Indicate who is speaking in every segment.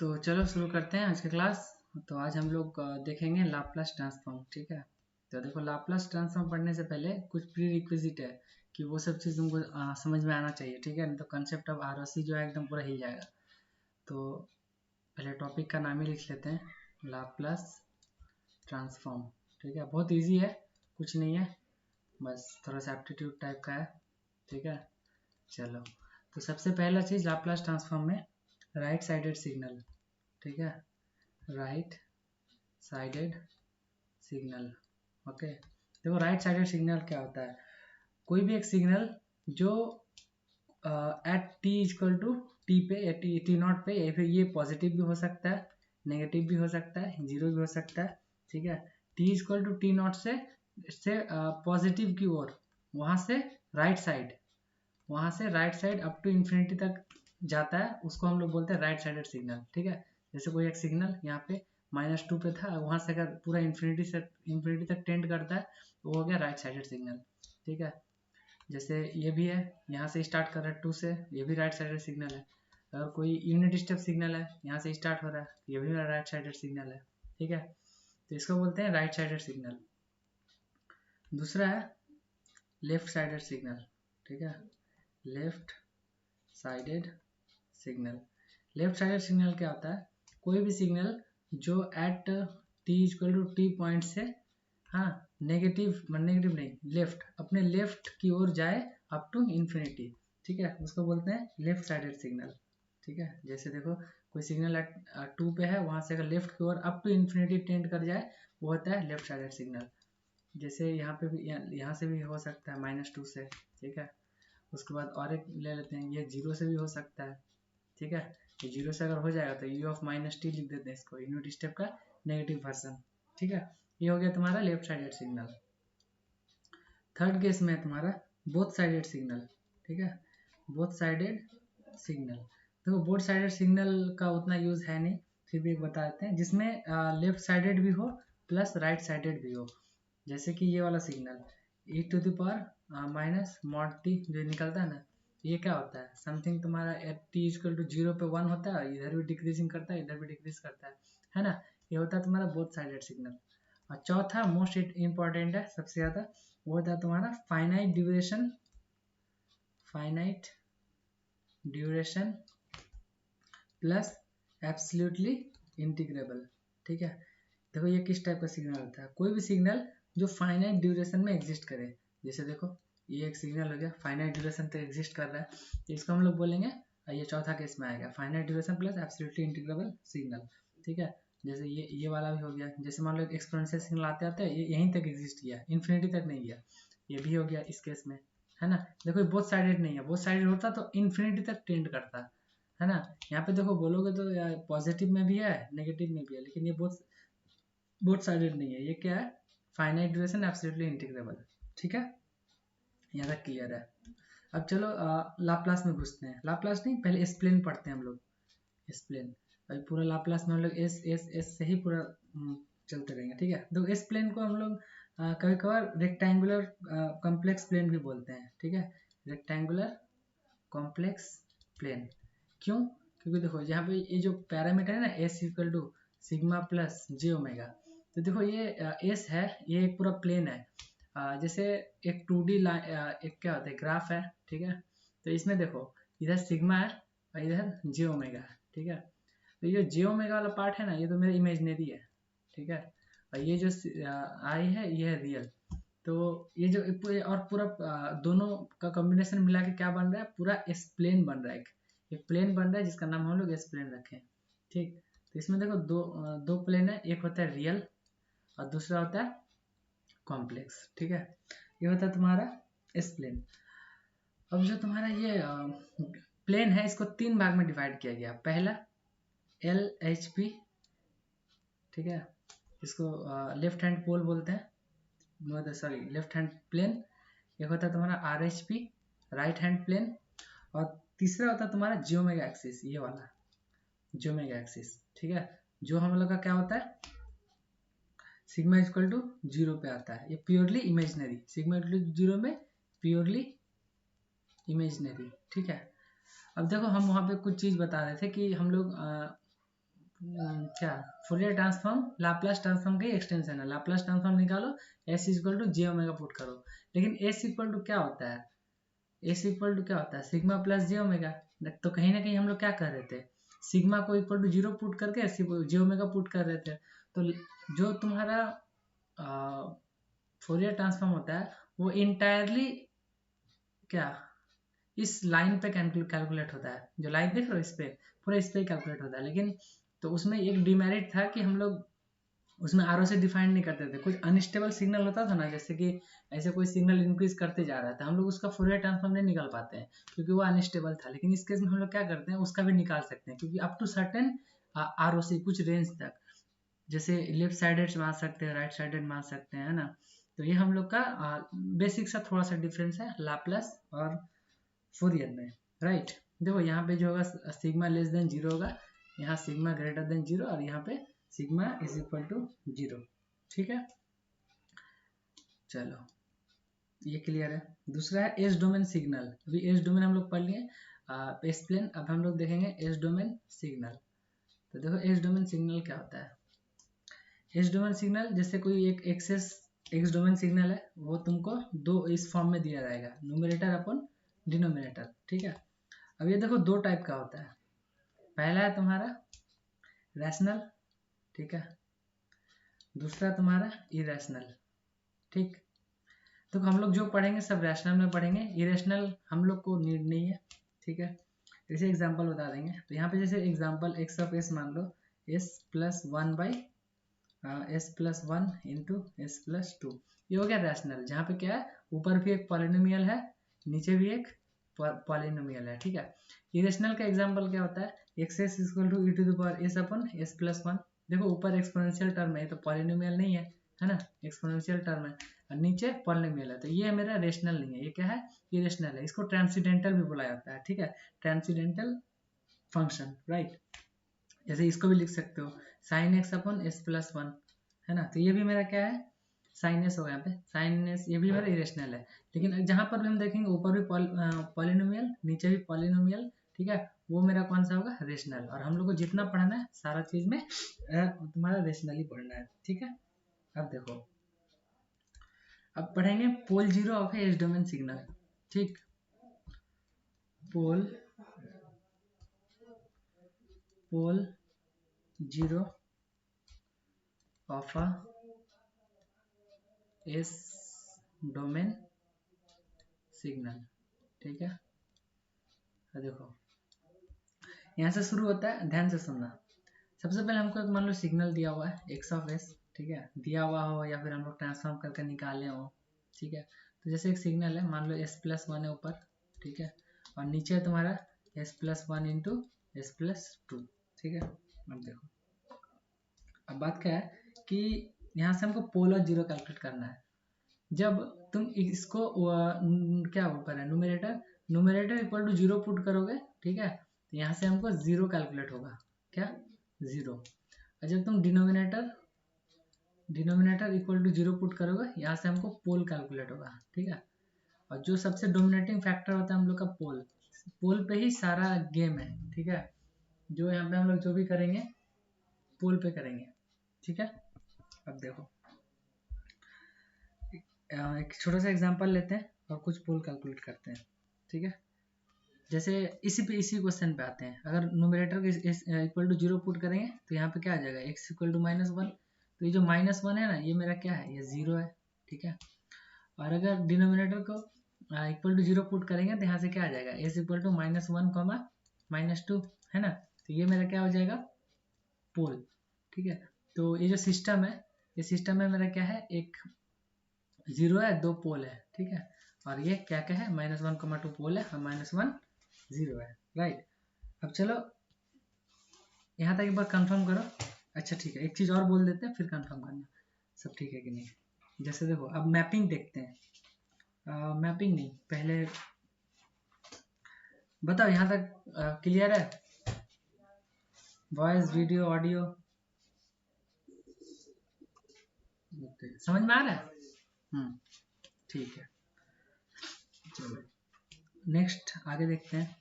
Speaker 1: तो चलो शुरू करते हैं आज की क्लास। तो आज हम लोग देखेंगे लाप्लास ट्रांसफॉर्म। ठीक है, तो देखो लाप्लास ट्रांसफॉर्म पढ़ने से पहले कुछ प्री रिक्विजिट है कि वो सब चीज़ तुमको समझ में आना चाहिए। ठीक है, नहीं तो कंसेप्ट ऑफ आरओसी जो है एकदम पूरा हिल जाएगा। तो पहले टॉपिक का नाम ही लिख लेते हैं, लाप्लास ट्रांसफॉर्म। ठीक है, बहुत ईजी है, कुछ नहीं है, बस थोड़ा सा एप्टीट्यूड टाइप का है। ठीक है, चलो। तो सबसे पहला चीज़ लाप्लास ट्रांसफॉर्म में राइट साइडेड सिग्नल। ठीक है, राइट साइडेड सिग्नल। ओके, देखो राइट साइडेड सिग्नल क्या होता है? कोई भी एक सिग्नल जो at t equal to t पे टी नॉट पे, या फिर ये पॉजिटिव भी हो सकता है, नेगेटिव भी हो सकता है, जीरो भी हो सकता है। ठीक है, t equal to t naught से पॉजिटिव की ओर, वहाँ से राइट साइड, वहाँ से right side up to infinity तक जाता है, उसको हम लोग बोलते हैं राइट साइडेड सिग्नल। ठीक है, जैसे कोई एक सिग्नल यहाँ पे -2 पे था, वहाँ से अगर पूरा इन्फिनिटी तक टेंड करता है तो वो हो गया राइट साइडेड सिग्नल। ठीक है, जैसे ये भी है, यहाँ से स्टार्ट कर रहा है 2 से, ये भी राइट साइडेड सिग्नल है। अगर कोई यूनिट स्टेप सिग्नल है, यहाँ से स्टार्ट हो रहा है, ये भी राइट साइडेड सिग्नल है। ठीक है, तो इसको बोलते हैं राइट साइडेड सिग्नल। दूसरा है लेफ्ट साइडेड सिग्नल। ठीक है, left sided signal. Left sided signal क्या होता है? कोई भी सिग्नल जो at t equal to t point से, हाँ, नेगेटिव नहीं, लेफ्ट, अपने लेफ्ट की ओर जाए अप टू इन्फिनिटी। ठीक है, उसको बोलते हैं लेफ्ट साइडेड सिग्नल। ठीक है, जैसे देखो कोई सिग्नल एट 2 पे है, वहाँ से अगर लेफ्ट की ओर अप टू इन्फिनिटी टेंड कर जाए, वो होता है लेफ्ट साइडेड सिग्नल। जैसे यहाँ पे भी, यहाँ से भी हो सकता है -2 से। ठीक है, उसके बाद और एक ले लेते हैं, ये 0 से भी हो सकता है। ठीक है, ये 0 से अगर हो जाएगा तो u ऑफ -t लिख देते हैं, इसको यूनिट स्टेप का नेगेटिव वर्जन। ठीक है, ये हो गया तुम्हारा left sided signal. Third case में है तुम्हारा बोथ साइडेड सिग्नल। ठीक है, बोथ साइडेड सिग्नल। देखो बोथ साइडेड सिग्नल का उतना यूज है नहीं, फिर भी एक बता देते हैं, जिसमें लेफ्ट साइडेड भी हो प्लस राइट साइडेड भी हो। जैसे कि ये वाला सिग्नल e⁻⁻t जो निकलता है ना, ये क्या होता है? समथिंग तुम्हारा एट टी इक्वल टू 0 पे 1 होता है, इधर भी डिक्रीजिंग करता है, इधर भी डिक्रीज करता है ना। ये होता है तुम्हारा बोथ साइडेड सिग्नल। और चौथा मोस्ट इम्पॉर्टेंट है, सबसे ज़्यादा, वो होता है तुम्हारा finite duration plus absolutely integrable. ठीक है, देखो ये किस टाइप का सिग्नल होता है? कोई भी सिग्नल जो फाइनाइट ड्यूरेशन में एग्जिस्ट करे। जैसे देखो ये एक सिग्नल हो गया, फाइनाइट ड्यूरेशन तक एग्जिस्ट कर रहा है, तो इसको हम लोग बोलेंगे, ये चौथा केस में आएगा, finite duration plus absolutely integrable signal. ठीक है, जैसे ये वाला भी हो गया, जैसे मान लो एक्सपोनेंशियल सिग्नल आते आते ये यहीं तक एग्जिस्ट किया, इन्फिनिटी तक नहीं गया, ये भी हो गया इस केस में, है ना। देखो बोथ साइडेड नहीं है, बोथ साइडेड होता तो इन्फिनिटी तक टेंड करता है ना। यहाँ पे देखो बोलोगे तो पॉजिटिव में भी है, नेगेटिव में भी है, लेकिन ये बोथ साइडेड नहीं है, ये क्या है? Finite duration absolutely integrable. ठीक है, यहाँ तक क्लियर है। अब चलो लाप्लास में घुसते हैं। लाप्लास नहीं, पहले एक्सप्लेन पढ़ते हैं हम लोग, एक्सप्लेन। अभी पूरा लाप्लास में हम लोग एस एस एस से ही पूरा चलते रहेंगे। ठीक है, तो इस प्लेन को हम लोग कभी कभार रेक्टेंगुलर कॉम्प्लेक्स प्लेन भी बोलते हैं। ठीक है, रेक्टेंगुलर कॉम्प्लेक्स प्लेन। क्यों? क्योंकि देखो यहाँ पे ये जो पैरामीटर है ना, s equal to sigma plus j omega, तो देखो ये एस है, ये एक पूरा प्लेन है। जैसे एक 2D एक क्या होता है, ग्राफ है। ठीक है, तो इसमें देखो इधर सिग्मा है और इधर जे ओमेगा है। ठीक है, तो ये जे ओमेगा वाला पार्ट है ना, ये तो मेरा इमेजनरी है। ठीक है, और ये जो आई है ये है रियल। तो ये जो और पूरा दोनों का कॉम्बिनेशन मिला के क्या बन रहा है? पूरा एस प्लेन बन रहा है, एक प्लेन बन रहा है जिसका नाम हम लोग एस प्लेन रखें। ठीक, तो इसमें देखो दो प्लेन है, एक होता है रियल और दूसरा होता है कॉम्प्लेक्स। ठीक है, ये होता है तुम्हारा एस प्लेन। अब जो तुम्हारा ये प्लेन है, इसको 3 भाग में डिवाइड किया गया। पहला एल एच पी, ठीक है, इसको लेफ्ट हैंड पोल बोलते हैं, सॉरी लेफ्ट हैंड प्लेन। एक होता है तुम्हारा R H P, right hand plane. और तीसरा होता है तुम्हारा जियोमेगा एक्सिस, ये वाला जियोमेगा एक्सिस। ठीक है, जो हम लोग का क्या होता है, सिग्मा इक्वल टू 0 पे आता है, ये purely imaginary, sigma equal to 0 में प्योरली इमेजनरी। ठीक है, अब देखो हम वहाँ पे कुछ चीज़ बता रहे थे कि हम लोग क्या फूरियर ट्रांसफॉर्म लाप्लास ट्रांसफॉर्म का एक्सटेंशन है। लाप्लास ट्रांसफॉर्म निकालो, s equal to j omega put करो। लेकिन एस इक्वल टू क्या होता है, एस इक्वल टू क्या होता है, सिग्मा प्लस जे ओमेगा। तो कहीं ना कहीं हम लोग क्या कर रहे थे, सिग्मा को इक्वल टू 0 पुट करके जे ओमेगा पुट कर रहे थे। तो जो तुम्हारा फूरियर ट्रांसफॉर्म होता है वो इंटायरली क्या इस लाइन पे कैलकुलेट होता है। जो लाइन देख रहे हो इस पे, पूरा इस पे कैलकुलेट होता है। लेकिन तो उसमें एक डिमेरिट था कि हम लोग उसमें आर से डिफाइन नहीं करते थे। कुछ अनस्टेबल सिग्नल होता था ना, जैसे कि ऐसे कोई सिग्नल इंक्रीज करते जा रहा था, हम लोग उसका फूरियर ट्रांसफॉर्म नहीं निकाल पाते हैं क्योंकि वो अनस्टेबल था। लेकिन इस केस में हम लोग क्या करते हैं, उसका भी निकाल सकते हैं क्योंकि अप टू सर्टेन आर कुछ रेंज तक, जैसे लेफ्ट साइडेड मान सकते हैं, राइट साइडेड मान सकते हैं, है ना। तो ये हम लोग का बेसिक सा थोड़ा सा डिफरेंस है लाप्लास और फूरियर में, राइट। देखो यहाँ पे जो होगा सिग्मा लेस देन 0 होगा, यहाँ सिग्मा ग्रेटर देन 0 और यहाँ पे सिग्मा इज इक्वल टू 0। ठीक है, चलो ये क्लियर है। दूसरा है एस डोमेन सिग्नल। अभी एस डोमेन हम लोग पढ़ लिए, एस प्लेन। अब हम लोग देखेंगे एस डोमेन सिग्नल। तो देखो एस डोमेन सिग्नल क्या होता है। एस डोमेन सिग्नल जैसे कोई एक एक्सेस एक्स डोमेन सिग्नल है, वो तुमको दो इस फॉर्म में दिया जाएगा, न्यूमरेटर अपन डिनोमिनेटर। ठीक है, अब ये देखो दो टाइप का होता है। पहला है तुम्हारा रैशनल, ठीक है, दूसरा तुम्हारा इरेशनल। ठीक, तो हम लोग जो पढ़ेंगे सब रैशनल में पढ़ेंगे, इरेशनल हम लोग को नीड नहीं है। ठीक है, जैसे एग्जांपल बता देंगे। तो यहाँ पे जैसे एग्जांपल एक्स ऑफ एस मान लो s plus one by s plus one into s plus two, ये हो गया रैशनल, जहाँ पे क्या है, ऊपर भी एक पॉलिनोमियल है, नीचे भी एक पॉलिनोमियल है। ठीक है, इरेशनल का एग्जांपल क्या होता है, x s equal to e to the power s upon s plus one. देखो ऊपर एक्सपोनेंशियल टर्म है तो पॉलिनोमियल नहीं है ना, एक्सपोनेंशियल टर्म है, और नीचे पॉलिनोमियल है, तो ये मेरा रेशनल नहीं है, ये क्या है, इरेशनल है। इसको ट्रांसीडेंटल भी बोला जाता है। ठीक है, ट्रांसीडेंटल फंक्शन, राइट। जैसे इसको भी लिख सकते हो sine x upon s plus one, है ना। तो ये भी मेरा क्या है, साइन एस होगा यहाँ पे, साइन एस, ये भी मेरा इरेशनल है। लेकिन जहां पर भी हम देखेंगे ऊपर भी पॉलिनोमियल, नीचे भी पॉलिनोमियल, ठीक है, वो मेरा कौन सा होगा, रेशनल। और हम लोग को जितना पढ़ना है सारा चीज में तुम्हारा रेशनल ही पढ़ना है। ठीक है, अब देखो, अब पढ़ेंगे pole zero of s domain signal. ठीक, pole zero of a s domain signal. ठीक है, तो देखो यहाँ से शुरू होता है, ध्यान से सुनना। सबसे पहले हमको एक मान लो सिग्नल दिया हुआ है एक्स ऑफ एस, ठीक है, दिया हुआ हो या फिर हम लोग ट्रांसफॉर्म करके निकाले हो। ठीक है, तो जैसे एक सिग्नल है, मान लो एस प्लस वन है ऊपर, ठीक है, और नीचे है तुम्हारा S plus one into s plus two. ठीक है, अब देखो, अब बात क्या है कि यहाँ से हमको पोल और जीरो कैलकुलेट करना है। जब तुम इसको क्या ऊपर है numerator, numerator equal to zero put करोगे, ठीक है, तो यहाँ से हमको जीरो कैलकुलेट होगा, क्या, जीरो। और जब तुम denominator equal to zero put करोगे, यहाँ से हमको पोल कैलकुलेट होगा। ठीक है, और जो सबसे डोमिनेटिंग फैक्टर होता है हम लोग का पोल, पोल पे ही सारा गेम है। ठीक है, जो यहाँ पे हम लोग जो भी करेंगे पोल पे करेंगे। ठीक है, अब देखो एक छोटा सा एग्जांपल लेते हैं और कुछ पोल कैलकुलेट करते हैं। ठीक है, जैसे इसी क्वेश्चन पे आते हैं। अगर न्यूमरेटर के इक्वल टू जीरो पुट करेंगे तो यहाँ पे क्या आ जाएगा, x equal to minus one. तो ये जो माइनस वन है ना, ये मेरा क्या है, ये जीरो है। ठीक है, और अगर डिनोमिनेटर को इक्वल टू जीरो पुट करेंगे तो यहाँ से क्या आ जाएगा, s equal to minus one comma minus two, है ना। तो ये मेरा क्या हो जाएगा, पोल। ठीक है, तो ये जो सिस्टम है, ये सिस्टम में मेरा क्या है, एक जीरो है, दो पोल है। ठीक है, और ये क्या क्या है, माइनस वन कॉमा टू पोल है और माइनस वन जीरो है, राइट। अब चलो यहाँ तक एक बार कंफर्म करो। अच्छा ठीक है, एक चीज और बोल देते हैं फिर कंफर्म करना सब ठीक है कि नहीं। जैसे देखो अब मैपिंग देखते हैं, मैपिंग नहीं, पहले बताओ यहाँ तक क्लियर है, वॉइस वीडियो ऑडियो समझ में आ रहा है। ठीक है, चलो नेक्स्ट आगे देखते हैं।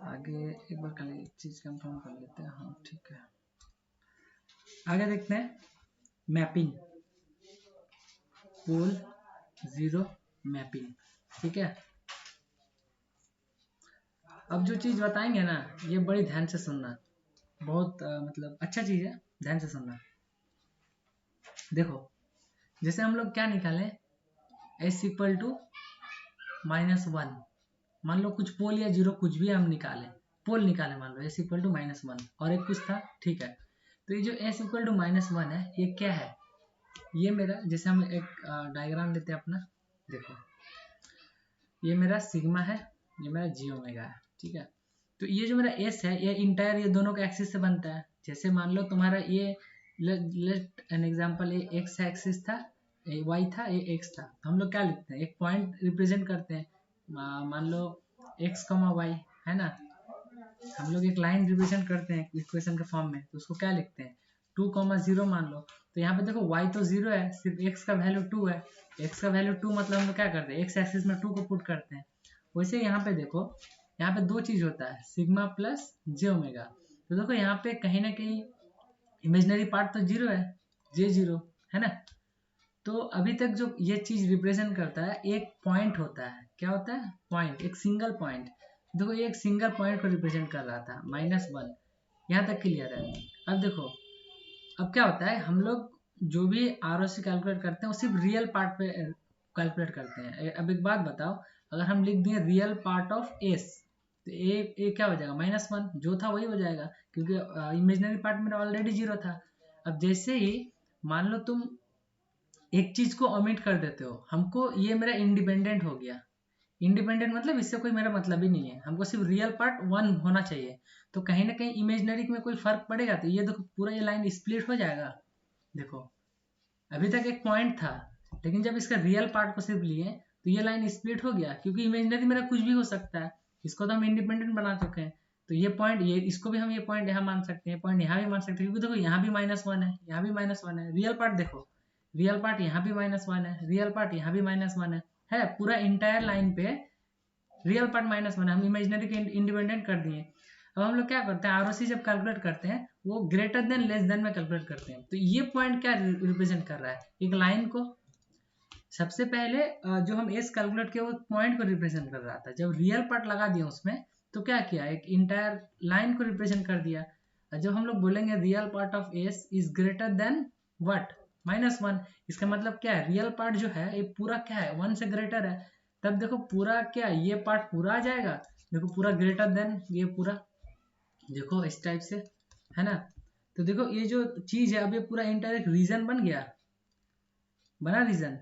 Speaker 1: आगे एक बार खाली एक चीज कंफर्म कर लेते हैं। हाँ ठीक है, आगे देखते हैं मैपिंग, पोल जीरो मैपिंग। ठीक है, अब जो चीज बताएंगे ना ये बड़ी ध्यान से सुनना, बहुत मतलब अच्छा चीज है, ध्यान से सुनना। देखो जैसे हम लोग क्या निकालें, एस इक्वल टू -1, मान लो कुछ पोल या जीरो कुछ भी हम निकालें, पोल निकालें, मान लो एस इक्वल टू -1 और एक कुछ था। ठीक है, तो ये जो एस इक्वल टू -1 है ये क्या है, ये मेरा, जैसे हम एक डायग्राम लेते हैं अपना, देखो ये मेरा सिग्मा है, ये मेरा जी ओमेगा है। ठीक है, तो ये जो मेरा एस है ये इंटायर ये दोनों के एक्सिस से बनता है। जैसे मान लो तुम्हारा ये, लेट एन एग्जांपल, ये एक्स एक्सिस था, ये वाई था, ये एक्स था, तो हम लोग क्या लिखते हैं, एक पॉइंट रिप्रेजेंट करते हैं, मान लो एक्स कमा वाई, है ना, हम लोग एक लाइन रिप्रेजेंट करते हैं इक्वेशन के फॉर्म में, तो उसको क्या लिखते हैं, 2,0 मान लो। तो यहाँ पे देखो y तो 0 है, सिर्फ x का वैल्यू 2 है, x का वैल्यू 2 मतलब हम लोग क्या करते हैं, x एक्सिस में 2 को पुट करते हैं। वैसे यहाँ पे देखो, यहाँ पे दो चीज होता है, सिग्मा प्लस जे ओमेगा। तो देखो यहाँ पे कहीं ना कहीं इमेजनरी पार्ट तो 0 है, J0 है ना। तो अभी तक जो ये चीज रिप्रेजेंट करता है, एक पॉइंट होता है, क्या होता है, पॉइंट, एक सिंगल पॉइंट। देखो ये एक सिंगल पॉइंट को रिप्रेजेंट कर रहा था, -1, यहाँ तक क्लियर है। अब देखो अब क्या होता है, हम लोग जो भी ROC कैलकुलेट करते हैं वो सिर्फ रियल पार्ट पे कैलकुलेट करते हैं। अब एक बात बताओ, अगर हम लिख दिए रियल पार्ट ऑफ एस, तो ए क्या हो जाएगा, -1, जो था वही हो जाएगा, क्योंकि इमेजनरी पार्ट मेरा ऑलरेडी 0 था। अब जैसे ही मान लो तुम एक चीज को ओमिट कर देते हो, हमको ये मेरा इंडिपेंडेंट हो गया, इंडिपेंडेंट मतलब इससे कोई मेरा मतलब ही नहीं है, हमको सिर्फ रियल पार्ट 1 होना चाहिए। तो कहीं ना कहीं इमेजनरी में कोई फर्क पड़ेगा, तो ये देखो पूरा ये लाइन स्प्लिट हो जाएगा। देखो अभी तक एक पॉइंट था, लेकिन जब इसका रियल पार्ट को सिर्फ लिए तो ये लाइन स्प्लिट हो गया, क्योंकि इमेजनरी मेरा कुछ भी हो सकता है, इसको तो हम इंडिपेंडेंट बना चुके हैं। तो ये पॉइंट, ये इसको भी हम ये पॉइंट यहाँ मान सकते हैं, पॉइंट यहाँ भी मान सकते हैं, क्योंकि देखो यहाँ भी -1 है, यहाँ भी -1 है, रियल पार्ट देखो, रियल पार्ट यहाँ भी -1 है, रियल पार्ट यहाँ भी -1 है पूरा इंटायर लाइन पे रियल पार्ट -1 है, हम इमेजनरी के इंडिपेंडेंट कर दिए। अब हम लोग क्या करते हैं, ROC जब कैलकुलेट करते हैं वो ग्रेटर देन लेस देन में कैलकुलेट करते हैं। तो ये पॉइंट क्या रिप्रेजेंट कर रहा है, एक लाइन को। सबसे पहले जो हम एस कैलकुलेट किया वो पॉइंट को रिप्रेजेंट कर रहा था, जब रियल पार्ट लगा दिया उसमें तो क्या किया, एक इंटायर लाइन को रिप्रेजेंट कर दिया। जब हम लोग बोलेंगे real part of S is greater then what, -1, इसका मतलब क्या है, रियल पार्ट जो है ये पूरा क्या है, 1 से ग्रेटर है। तब देखो पूरा क्या, ये पार्ट पूरा आ जाएगा, देखो पूरा ग्रेटर देन ये पूरा, देखो इस टाइप से, है ना। तो देखो ये जो चीज है अब ये पूरा इंटायर एक रीजन बन गया, बना रीजन।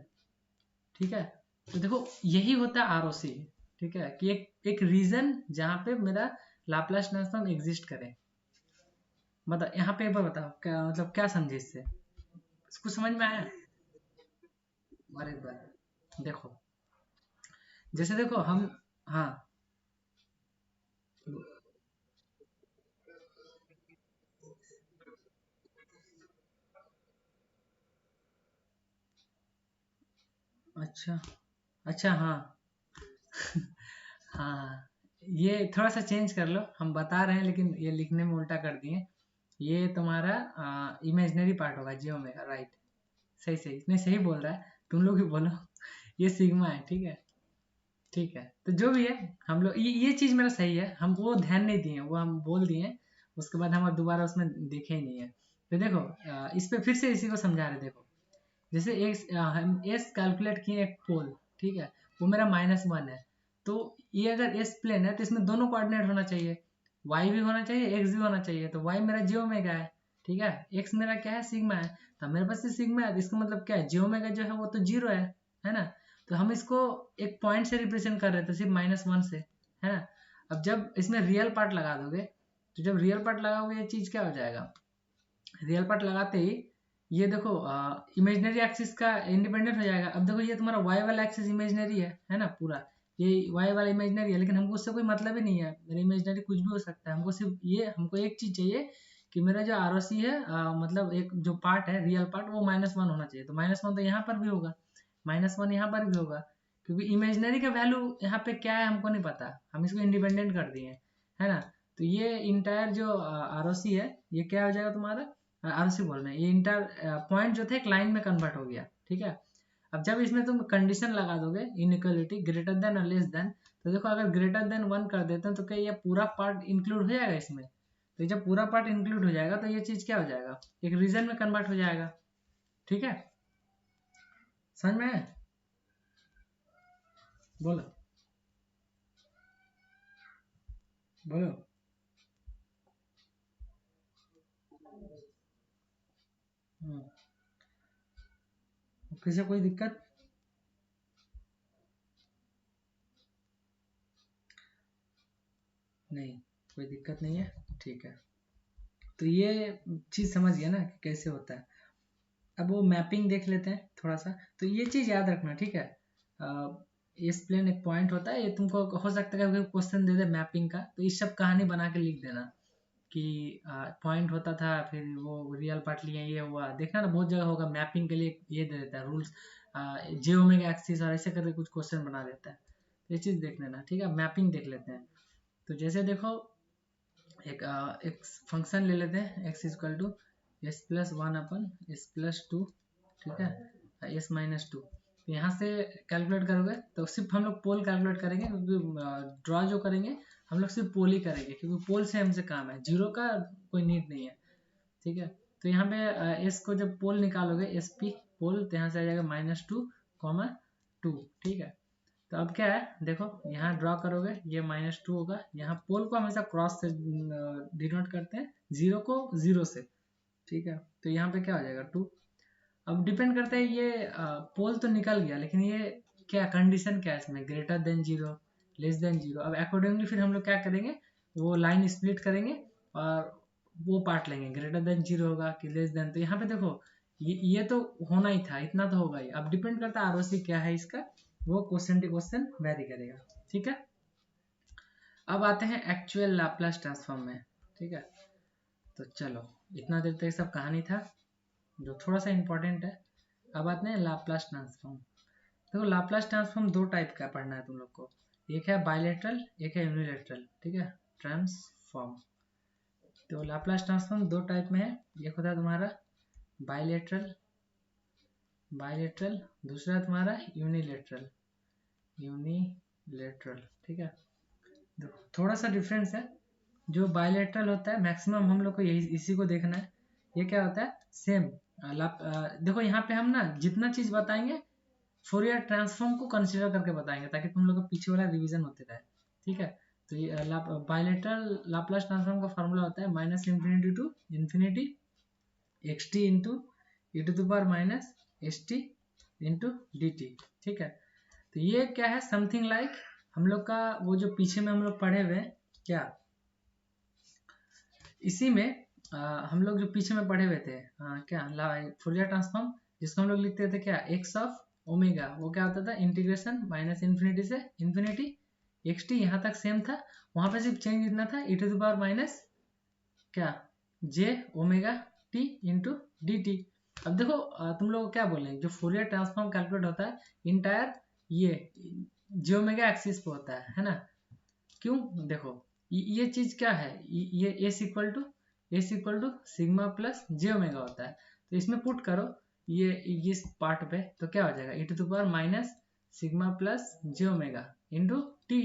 Speaker 1: ठीक है, तो देखो यही होता है ROC। ठीक है, कि एक रीजन जहां पे मेरा लाप्लास ट्रांसफॉर्म एग्जिस्ट करे। मतलब यहाँ पे एक बार बताओ क्या मतलब, क्या समझे इससे, इसको समझ में आया। और एक बार देखो, जैसे देखो हम, हाँ अच्छा, अच्छा हाँ हाँ, ये थोड़ा सा चेंज कर लो, हम बता रहे हैं लेकिन ये लिखने में उल्टा कर दिए। ये तुम्हारा इमेजिनरी पार्ट होगा जी ओमेगा, राइट, सही सही, नहीं सही बोल रहा है, तुम लोग भी बोलो ये सिग्मा है। ठीक है, ठीक है, तो जो भी है, हम लोग ये चीज मेरा सही है, हम वो ध्यान नहीं दिए, वो हम बोल दिए, उसके बाद हम दोबारा उसमें देखे ही नहीं है। तो देखो इस पे फिर से इसी को समझा रहे, देखो जैसे हम एस कैलकुलेट किए एक पोल, ठीक है, वो मेरा -1 है। तो ये अगर एस प्लेन है तो इसमें दोनों कोऑर्डिनेट होना चाहिए, वाई भी होना चाहिए, एक्स भी होना चाहिए। तो वाई मेरा जी ओमेगा है, ठीक है, एक्स मेरा क्या है, सिग्मा है। तो मेरे पास सिग्मा है, तो इसका मतलब क्या है, जी ओमेगा जो है वो तो 0 है ना। तो हम इसको एक पॉइंट से रिप्रेजेंट कर रहे थे, सिर्फ -1 से, है ना। अब जब इसमें रियल पार्ट लगा दोगे, तो जब रियल पार्ट लगाओगे ये चीज क्या हो जाएगा, रियल पार्ट लगाते ही ये देखो इमेजिनरी एक्सिस का इंडिपेंडेंट हो जाएगा। अब देखो ये तुम्हारा वाई वाला एक्सिस इमेजिनरी है ना पूरा, ये वाई वाला इमेजिनरी है, लेकिन हमको उससे कोई मतलब ही नहीं है, मेरा इमेजिनरी कुछ भी हो सकता है, हमको सिर्फ ये, हमको एक चीज चाहिए कि मेरा जो ROC है मतलब एक जो पार्ट है रियल पार्ट वो -1 होना चाहिए। तो -1 तो यहाँ पर भी होगा, -1 यहाँ पर भी होगा, क्योंकि इमेजिनरी का वैल्यू यहाँ पे क्या है हमको नहीं पता, हम इसको इंडिपेंडेंट कर दिए, है ना। तो ये इंटायर जो आरओसी है ये क्या हो जाएगा तुम्हारा, आरओसी बोल रहे हैं, ये इंटर पॉइंट जो थे एक लाइन में कन्वर्ट हो गया, ठीक है। अब जब इसमें तुम कंडीशन लगा दोगे इनइक्वालिटी ग्रेटर देन और लेस देन, तो देखो अगर ग्रेटर देन 1 कर देते हैं तो क्या ये पूरा पार्ट इंक्लूड हो जाएगा इसमें। तो जब पूरा पार्ट इंक्लूड हो जाएगा तो ये चीज क्या हो जाएगा, एक रीजन में कन्वर्ट हो जाएगा, ठीक है। समझ में है? बोलो बोलो। हम्म, किसी कोई दिक्कत? नहीं, कोई दिक्कत नहीं है, ठीक है। तो ये चीज समझ गया ना कि कैसे होता है। अब वो मैपिंग देख लेते हैं थोड़ा सा। तो ये चीज याद रखना, ठीक है। इस प्लेन एक पॉइंट होता है, ये तुमको हो सकता है क्वेश्चन दे दे मैपिंग का, तो इस सब कहानी बना के लिख देना कि पॉइंट होता था फिर वो रियल पार्ट लिए ये हुआ, देखना ना बहुत जगह होगा मैपिंग के लिए ये दे देता है रूल्स, जे ओमेगा एक्सिस और ऐसे करके कुछ क्वेश्चन बना देता है। ये चीज देख लेना, ठीक है। मैपिंग देख लेते हैं। तो जैसे देखो एक फंक्शन ले लेते हैं x equal to s plus one upon s plus two, ठीक है, एस माइनस टू। तो यहाँ से कैलकुलेट करोगे तो सिर्फ हम लोग पोल कैलकुलेट करेंगे, क्योंकि ड्रॉ जो करेंगे हम लोग सिर्फ पोल ही करेंगे, क्योंकि पोल से हमसे काम है, जीरो का कोई नीड नहीं है, ठीक है। तो यहाँ पे एस को जब पोल निकालोगे एस पी पोल, तो यहाँ से आ जाएगा -2, 2, ठीक है। तो अब क्या है देखो, यहाँ ड्रॉ करोगे ये -2 होगा, यहाँ पोल को हमेशा क्रॉस से डिनोट करते हैं, जीरो को जीरो से, ठीक है। तो यहाँ पे क्या हो जाएगा 2। अब डिपेंड करता है ये पोल तो निकल गया, लेकिन ये क्या कंडीशन क्या है इसमें, greater than zero, less than zero. अब अकॉर्डिंगली फिर हम लोग क्या करेंगे, वो लाइन स्प्लिट करेंगे और वो पार्ट लेंगे, ग्रेटर देन जीरो होगा कि लेस देन। तो यहाँ पे देखो ये तो होना ही था, इतना तो होगा ही। अब डिपेंड करता है आरओसी क्या है इसका, वो क्वेश्चन टू क्वेश्चन वेरी करेगा, ठीक है। अब आते हैं एक्चुअल लाप्लास ट्रांसफॉर्म में, ठीक है। तो चलो, इतना देर तक सब कहानी था जो थोड़ा सा इंपॉर्टेंट है। अब आते हैं लाप्लास ट्रांसफॉर्म। देखो लाप्लास ट्रांसफॉर्म दो टाइप का पढ़ना है तुम लोग को, एक है बायलेटरल एक है यूनिलेटरल, ठीक है, ट्रांसफॉर्म। तो लाप्लास ट्रांसफॉर्म दो टाइप में है, एक होता है तुम्हारा बायलेटरल, बायलेटरल, दूसरा है तुम्हारा यूनिलेटरल, यूनिलेटरल, ठीक है। थोड़ा सा डिफरेंस है। जो बायलेटरल होता है मैक्सिमम हम लोग को यही इसी को देखना है। ये क्या होता है सेम, देखो यहाँ पे हम ना जितना चीज बताएंगे फोरियर ट्रांसफॉर्म को कंसीडर करके बताएंगे, ताकि तुम लोग का पीछे वाला रिवीजन होते रहे, ठीक है। तो ये बायलेटरल लाप्लास ट्रांसफॉर्म का फॉर्मूला होता है -∞ to infinity x t into e to the power minus S T into D t, ठीक है। तो ये क्या है समथिंग लाइक हम लोग का वो जो पीछे में हम लोग पढ़े हुए हैं क्या, इसी में हम लोग जो पीछे में पढ़े हुए थे क्या फूरियर ट्रांसफॉर्म, जिसको हम लोग लिखते थे क्या एक्स ऑफ ओमेगा, वो क्या होता था इंटीग्रेशन -∞ से इन्फिनिटी एक्स टी, यहाँ तक सेम था। वहां पे सिर्फ चेंज इतना था e to the power minus क्या j omega t into D t. अब देखो तुम लोग क्या बोलेंगे, जो फूरियर ट्रांसफॉर्म कैलकुलेट होता है इंटायर ये जे ओमेगा एक्सिस पे होता है ना। क्यों, देखो ये चीज क्या है, ये s equal to sigma plus j omega होता है। तो इसमें पुट करो ये इस पार्ट पे, तो क्या हो जाएगा e to the power minus sigma plus j omega into t,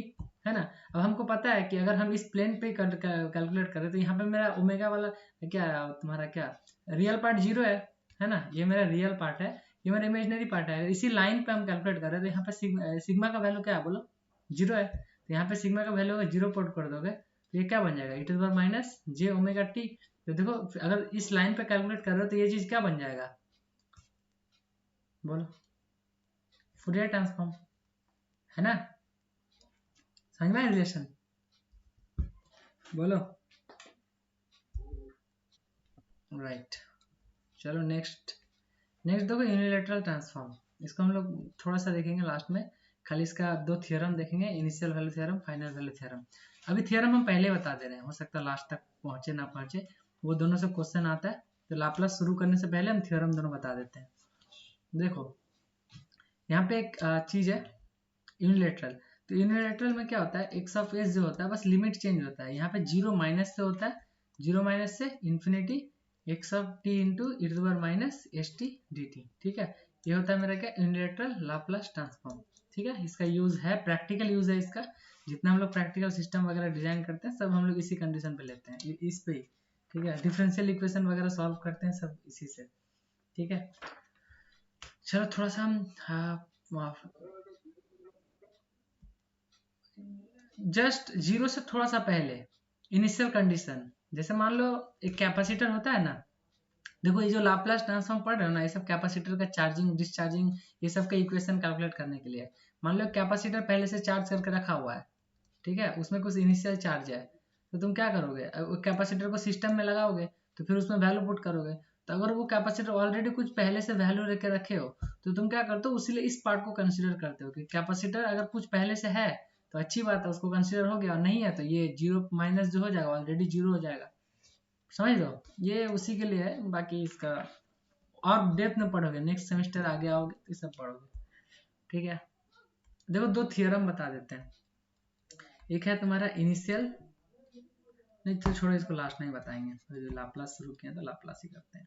Speaker 1: है ना। अब हमको पता है कि अगर हम इस प्लेन पे कैलकुलेट करें तो यहाँ पे मेरा ओमेगा वाला क्या तुम्हारा क्या रियल पार्ट जीरो है ना, ये मेरा रियल पार्ट है, ये मेरा इमेजनरी पार्ट है। इसी लाइन पे हम कैलकुलेट करें तो यहाँ पे सिग्मा का वैल्यू क्या है बोलो, जीरो है। तो यहाँ पे सिग्मा का वैल्यू अगर जीरो पुट कर दोगे तो ये क्या बन जाएगा e to the power minus j omega t. तो देखो अगर इस लाइन पे कैलकुलेट कर रहे हो तो ये चीज क्या बन जाएगा बोलो, फूरियर ट्रांसफॉर्म, है ना। समझ में रिलेशन, बोलो। राइट, चलो नेक्स्ट देखो यूनिलेटरल ट्रांसफॉर्म। इसको हम लोग थोड़ा सा देखेंगे लास्ट में, खाली इसका दो थ्योरम देखेंगे, initial value theorem, final value theorem. अभी थ्योरम हम पहले बता दे रहे हैं, हो सकता है लास्ट तक पहुंचे ना पहुंचे, वो दोनों से क्वेश्चन आता है। तो लाप्लास शुरू करने से पहले हम थ्योरम दोनों बता देते हैं। देखो यहाँ पे एक चीज है यूनिलेटरल। तो यूनिलैटरल में क्या होता है, एक्स ऑफ एस जो होता है बस लिमिट चेंज होता है, यहाँ पे जीरो माइनस से होता है, जीरो माइनस से infinity x of t into e to the power minus S t D t. ठीक है, ये होता है मेरा क्या, यूनिलैटरल लाप्लास ट्रांसफॉर्म। ठीक है, इसका यूज है, प्रैक्टिकल यूज है इसका, जितना हम लोग प्रैक्टिकल सिस्टम वगैरह डिजाइन करते हैं सब हम लोग इसी कंडीशन पे लेते हैं, इस पे ही। ठीक है, डिफरेंशियल इक्वेशन वगैरह सॉल्व करते हैं सब इसी से। ठीक है, चलो थोड़ा सा हम जस्ट जीरो से थोड़ा सा पहले इनिशियल कंडीशन, जैसे मान लो एक कैपेसिटर होता है ना, देखो ये जो लाप्लास ट्रांसफॉर्म पढ़ रहे हो ना, ये सब कैपेसिटर का चार्जिंग डिस्चार्जिंग ये सब का इक्वेशन कैलकुलेट करने के लिए। मान लो कैपेसिटर पहले से चार्ज करके रखा हुआ है, ठीक है, उसमें कुछ इनिशियल चार्ज है, तो तुम क्या करोगे, कैपेसिटर को सिस्टम में लगाओगे तो फिर उसमें वैल्यू पुट करोगे। तो अगर वो कैपेसिटर ऑलरेडी कुछ पहले से वैल्यू लेके रखे हो तो तुम क्या करते हो, उसीलिए इस पार्ट को कंसिडर करते हो कि कैपेसिटर अगर कुछ पहले से है तो अच्छी बात है, उसको कंसिडर हो गया, और नहीं है तो ये जीरो माइनस जो हो जाएगा ऑलरेडी जीरो हो जाएगा। समझ लो, ये उसी के लिए है, बाकी इसका और डेप्थ में पढ़ोगे, नेक्स्ट सेमेस्टर आगे आओगे तो सब पढ़ोगे। ठीक है, देखो दो थियरम बता देते हैं। एक है तुम्हारा इनिशियल, नहीं तो छोड़ो इसको लास्ट में ही बताएंगे, तो जो लाप्लास शुरू किया तो लाप्लास ही करते हैं।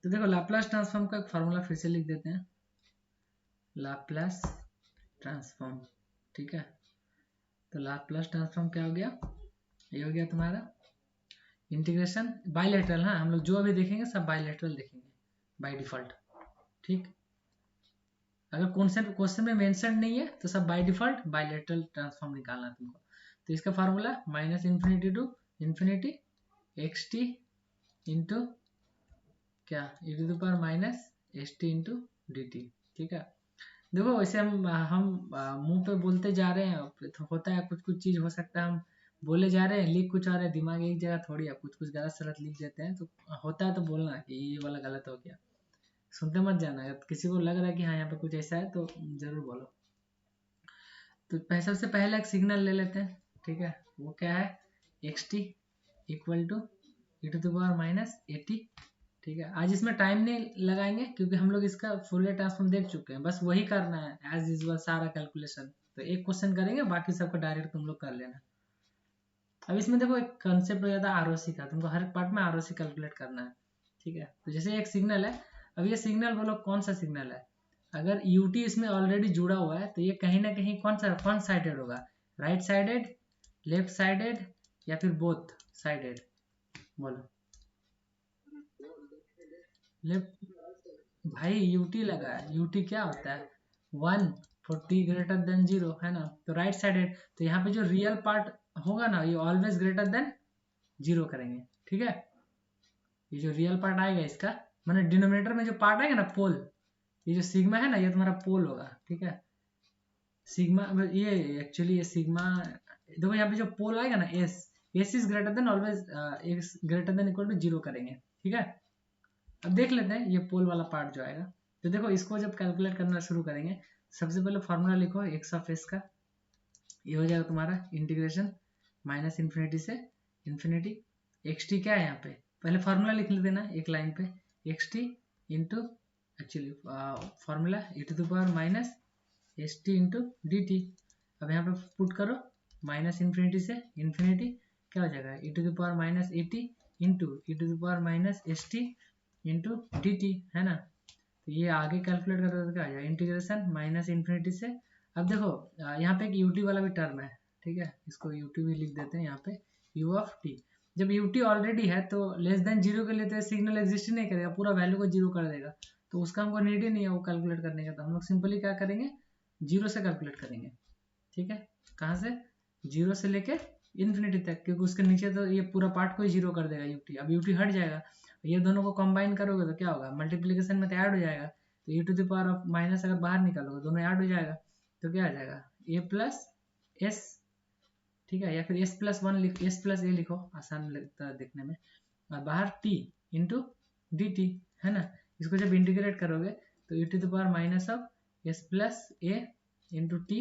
Speaker 1: तो देखो लाप्लास ट्रांसफॉर्म का एक फार्मूला फिर से लिख देते हैं, लाप्लास ट्रांसफॉर्म। ठीक है, तो लाप्लास ट्रांसफॉर्म क्या हो गया, ये हो गया तुम्हारा इंटीग्रेशन बाइलेटरल। हाँ, हम लोग जो अभी देखेंगे सब बाइलेटरल देखेंगे बाय डिफॉल्ट। ठीक, अगर क्वेश्चन में मेंशन नहीं है तो सब बाय डिफॉल्ट बाइलेटरल ट्रांसफॉर्म निकालना तुमको। तो इसका formula minus infinity to infinity x t into क्या e to the power minus S T into D t. ठीक है, देखो वैसे हम मुंह पे बोलते जा रहे हैं, तो होता है कुछ कुछ चीज हो सकता है हम बोले जा रहे हैं, लिख कुछ आ रहा है, दिमाग एक जगह थोड़ी है, कुछ कुछ गलत सलत लिख देते हैं, तो होता है तो बोलना कि ये वाला गलत हो गया, सुनते मत जाना। अगर किसी को लग रहा है कि हाँ यहाँ पे कुछ ऐसा है तो जरूर बोलो। तो सबसे पहले एक सिग्नल ले लेते हैं। ठीक है, वो क्या है, x t equal to e to the power minus a t. ठीक है, आज इसमें टाइम नहीं लगाएंगे क्योंकि हम लोग इसका फूरियर ट्रांसफॉर्म देख चुके हैं, बस वही करना है एज यूजुअल सारा कैलकुलेशन। तो एक क्वेश्चन करेंगे, बाकी सबको डायरेक्ट तुम लोग कर लेना। अब इसमें देखो एक कंसेप्ट हो जाता है आरओसी का, तुमको हर पार्ट में आरओसी कैलकुलेट करना है। ठीक है, तो जैसे एक सिग्नल है, अब ये सिग्नल बोलो कौन सा सिग्नल है, अगर यूटी इसमें ऑलरेडी जुड़ा हुआ है तो ये कहीं ना कहीं कौन साइडेड होगा, राइट साइडेड, लेफ्ट साइडेड, या फिर बोथ साइडेड, बोलो। लेफ्ट, भाई यूटी लगा है, यूटी क्या होता है, one for T greater than zero, है ना, तो राइट साइडेड, तो यहाँ पे जो रियल पार्ट होगा ना ये ऑलवेज ग्रेटर देन जीरो करेंगे। ठीक है, ये जो रियल पार्ट आएगा इसका, मैंने डिनोमिनेटर में जो पार्ट आएगा ना पोल, ये जो सिग्मा है ना ये तुम्हारा पोल होगा। ठीक है, सिग्मा ये एक्चुअली ये सिग्मा, देखो यहाँ पे जो पोल आएगा ना s, s is greater than always s greater than equal to zero करेंगे। ठीक है, अब देख लेते हैं ये पोल वाला पार्ट जो आएगा। तो देखो इसको जब कैलकुलेट करना शुरू करेंगे, सबसे पहले फॉर्मूला लिखो एक्स ऑफ एस का, ये हो जाएगा तुम्हारा इंटीग्रेशन माइनस इन्फिनिटी से इन्फिनिटी एक्स टी, क्या है यहाँ पे पहले फार्मूला लिख लेते ना एक लाइन पे, x t into actually formula e to the power minus S T into D t. अब यहाँ पे पुट करो माइनस इन्फिनिटी से इन्फिनिटी, क्या हो जाएगा e to the power minus a t into e to the power minus S T into D t, है ना। तो ये आगे कैलकुलेट करते तो क्या आ जाएगा, इंटीग्रेशन माइनस इन्फिनिटी से। अब देखो यहाँ पे एक यूटी वाला भी टर्म है, ठीक है, इसको यूटी भी लिख देते हैं यहाँ पे, यू ऑफ टी। जब यूटी ऑलरेडी है तो लेस देन जीरो के लिए तो सिग्नल एग्जिस्ट ही नहीं करेगा, पूरा वैल्यू को जीरो कर देगा, तो उसका हमको नीड ही नहीं है वो कैलकुलेट करने का, तो हम लोग सिंपली क्या करेंगे, जीरो से कैलकुलेट करेंगे। ठीक है, कहाँ से, जीरो से लेके इन्फिनिटी तक, क्योंकि उसके नीचे तो ये पूरा पार्ट को ही जीरो कर देगा यूटी, अब यूटी हट जाएगा, ये दोनों को कंबाइन करोगे तो क्या होगा, मल्टीप्लीकेशन में तो ऐड हो जाएगा, तो a to the power of minus अगर बाहर निकालोगे दोनों ऐड हो जाएगा, तो क्या आ जाएगा ए प्लस एस। ठीक है, या फिर एस प्लस वन लिख, एस प्लस ए लिखो, आसान लगता है देखने में, और बाहर टी इंटू डी टी, है ना। इसको जब इंटीग्रेट करोगे तो a to the power minus of s plus a into t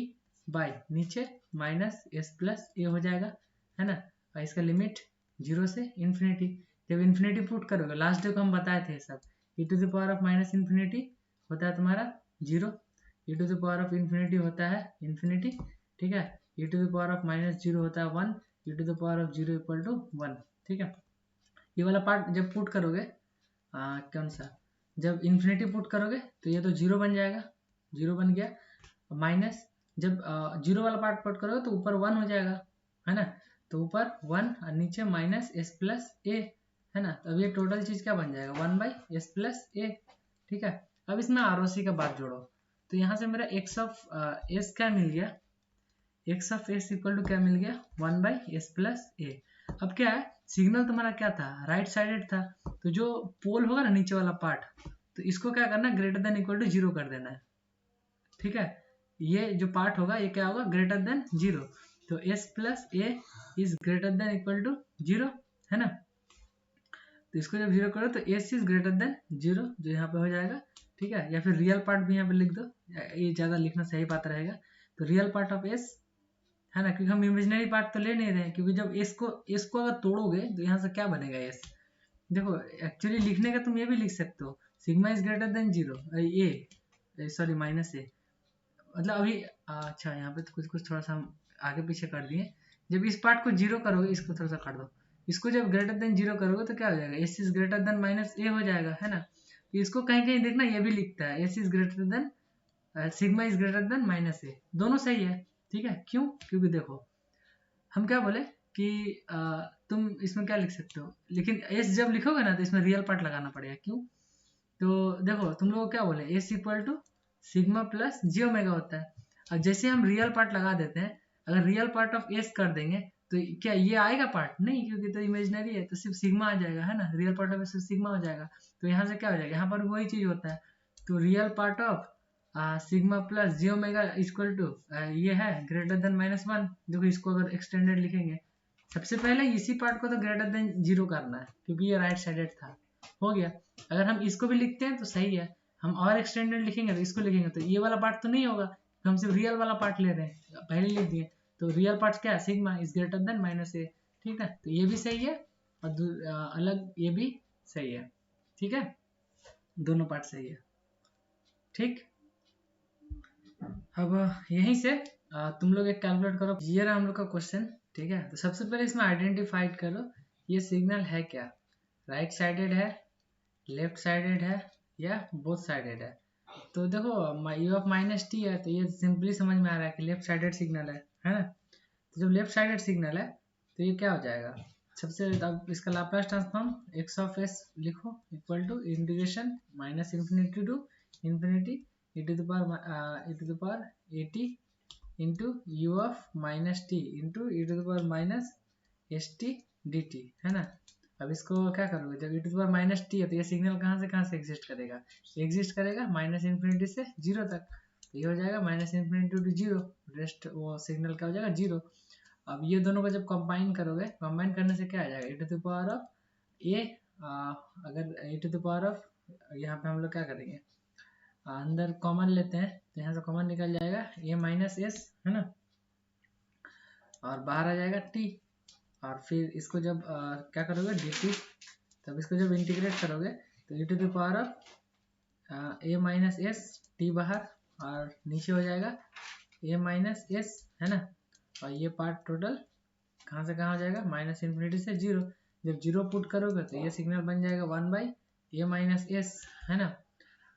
Speaker 1: by नीचे माइनस एस प्लस ए हो जाएगा, है ना। और इसका लिमिट जीरो से इन्फिनिटी, जब इन्फिनिटी पुट करोगे लास्ट डे को हम बताए थे सब, e to the power of minus infinity होता है तुम्हारा zero, e to the power of infinity होता है इन्फिनिटी, ठीक है। e to the power of -0 होता है 1, e to the power of 0 equal to 1, ठीक है। ये वाला पार्ट जब पुट करोगे कौन सा, जब इन्फिनिटी पुट करोगे तो ये तो 0 बन जाएगा, 0 बन गया, माइनस जब 0 वाला पार्ट पुट करोगे तो ऊपर 1 हो जाएगा, है ना। तो ऊपर 1 और नीचे माइनस एस प्लस ए, है ना। तो अब ये टोटल चीज क्या बन जाएगा 1/s प्लस ए, ठीक है। अब इसमें ROC का बात जोड़ो, तो यहाँ से मेरा x ऑफ s क्या मिल गया, x of s equal to क्या मिल गया 1/s प्लस ए। अब क्या है, सिग्नल तुम्हारा क्या था, राइट साइडेड था, तो जो पोल होगा ना नीचे वाला पार्ट, तो इसको क्या करना है ग्रेटर देन इक्वल टू 0 कर देना है, ठीक है। ये जो पार्ट होगा ये क्या होगा ग्रेटर देन 0, तो s plus a is greater than equal to 0, है ना। तो इसको जब 0 करो तो s इज ग्रेटर देन 0, जो यहाँ पे हो जाएगा, ठीक है। या फिर रियल पार्ट भी यहाँ पे लिख दो, ये ज़्यादा लिखना सही बात रहेगा। तो रियल पार्ट ऑफ s, है ना, क्योंकि हम इमेजिनरी पार्ट तो ले नहीं रहे हैं, क्योंकि जब s को अगर तोड़ोगे तो यहाँ से क्या बनेगा s, देखो एक्चुअली लिखने का तुम ये भी लिख सकते हो sigma is greater than 0 a, sorry minus a, मतलब अभी अच्छा यहाँ पे तो कुछ थोड़ा सा हम आगे पीछे कर दिए। जब इस पार्ट को 0 करोगे, इसको थोड़ा सा काट दो, इसको जब ग्रेटर देन 0 करोगे तो क्या हो जाएगा s is greater than minus a हो जाएगा, है ना। तो इसको कहीं कहीं देखना ये भी लिखता है s is greater than sigma is greater than minus a, दोनों सही है, ठीक है। क्यों, क्योंकि देखो हम क्या बोले कि तुम इसमें क्या लिख सकते हो, लेकिन s जब लिखोगे ना तो इसमें रियल पार्ट लगाना पड़ेगा, क्यों, तो देखो तुम लोग क्या बोले s equal to sigma plus j omega होता है। अब जैसे हम रियल पार्ट लगा देते हैं, अगर रियल पार्ट ऑफ s कर देंगे तो क्या ये आएगा पार्ट, नहीं, क्योंकि तो इमेजिनरी है, तो सिर्फ सिग्मा आ जाएगा, है ना। रियल पार्ट ऑफ सिर्फ सिग्मा हो जाएगा, तो यहाँ से क्या हो जाएगा, यहाँ पर वही चीज होता है। तो real part of sigma plus j omega equal to ये है ग्रेटर देन -1। देखो इसको अगर एक्सटेंडेड लिखेंगे, सबसे पहले इसी पार्ट को तो ग्रेटर देन 0 करना है, क्योंकि ये राइट साइडेड था, हो गया। अगर हम इसको भी लिखते हैं तो सही है, हम और एक्सटेंडेड लिखेंगे तो इसको लिखेंगे तो ये वाला पार्ट तो नहीं होगा, हम सिर्फ रियल वाला पार्ट ले रहे हैं, पहले लिख दिए। तो रियल पार्ट क्या है, sigma is greater then -a, ठीक है। तो ये भी सही है और अलग ये भी सही है, ठीक है, दोनों पार्ट सही है, ठीक। अब यहीं से तुम लोग एक कैलकुलेट करो, ये रहा हम लोग का क्वेश्चन, ठीक है। तो सबसे पहले इसमें आइडेंटिफाइड करो ये सिग्नल है क्या, राइट साइडेड है, लेफ्ट साइडेड है, या बोथ साइडेड है। तो देखो u ऑफ -t है, तो ये सिंपली समझ में आ रहा है कि लेफ्ट साइडेड सिग्नल है ना। तो जब लेफ्ट साइडेड सिग्नल है तो ये क्या हो जाएगा, सबसे अब इसका Laplace transform x of s लिखो equal to integration -minus infinity to infinity e to the power at into u of -t into e to the power -st dt, है ना। अब इसको क्या करोगे, जब e to the power -t है तो ये सिग्नल कहाँ से एग्जिस्ट करेगा, -इन्फिनिटी से 0 तक, तो ये हो जाएगा -इन्फिनिटी टू 0, रेस्ट वो सिग्नल क्या हो जाएगा 0। अब ये दोनों को जब कंबाइन करोगे, कंबाइन करने से क्या आ जाएगा, e to the power of a, अगर e to the power of, यहाँ पे हम लोग क्या करेंगे अंदर कॉमन लेते हैं, तो यहाँ से कॉमन निकल जाएगा a-s, है ना, और बाहर आ जाएगा t, और फिर इसको जब क्या करोगे dt, तब इसको जब इंटीग्रेट करोगे तो e to the power of a-s, t बाहर, और नीचे हो जाएगा a-s, है ना। और ये पार्ट टोटल कहाँ से कहाँ हो जाएगा, -इन्फिनिटी से 0। जब 0 पुट करोगे तो ये सिग्नल बन जाएगा 1/a-s, है ना।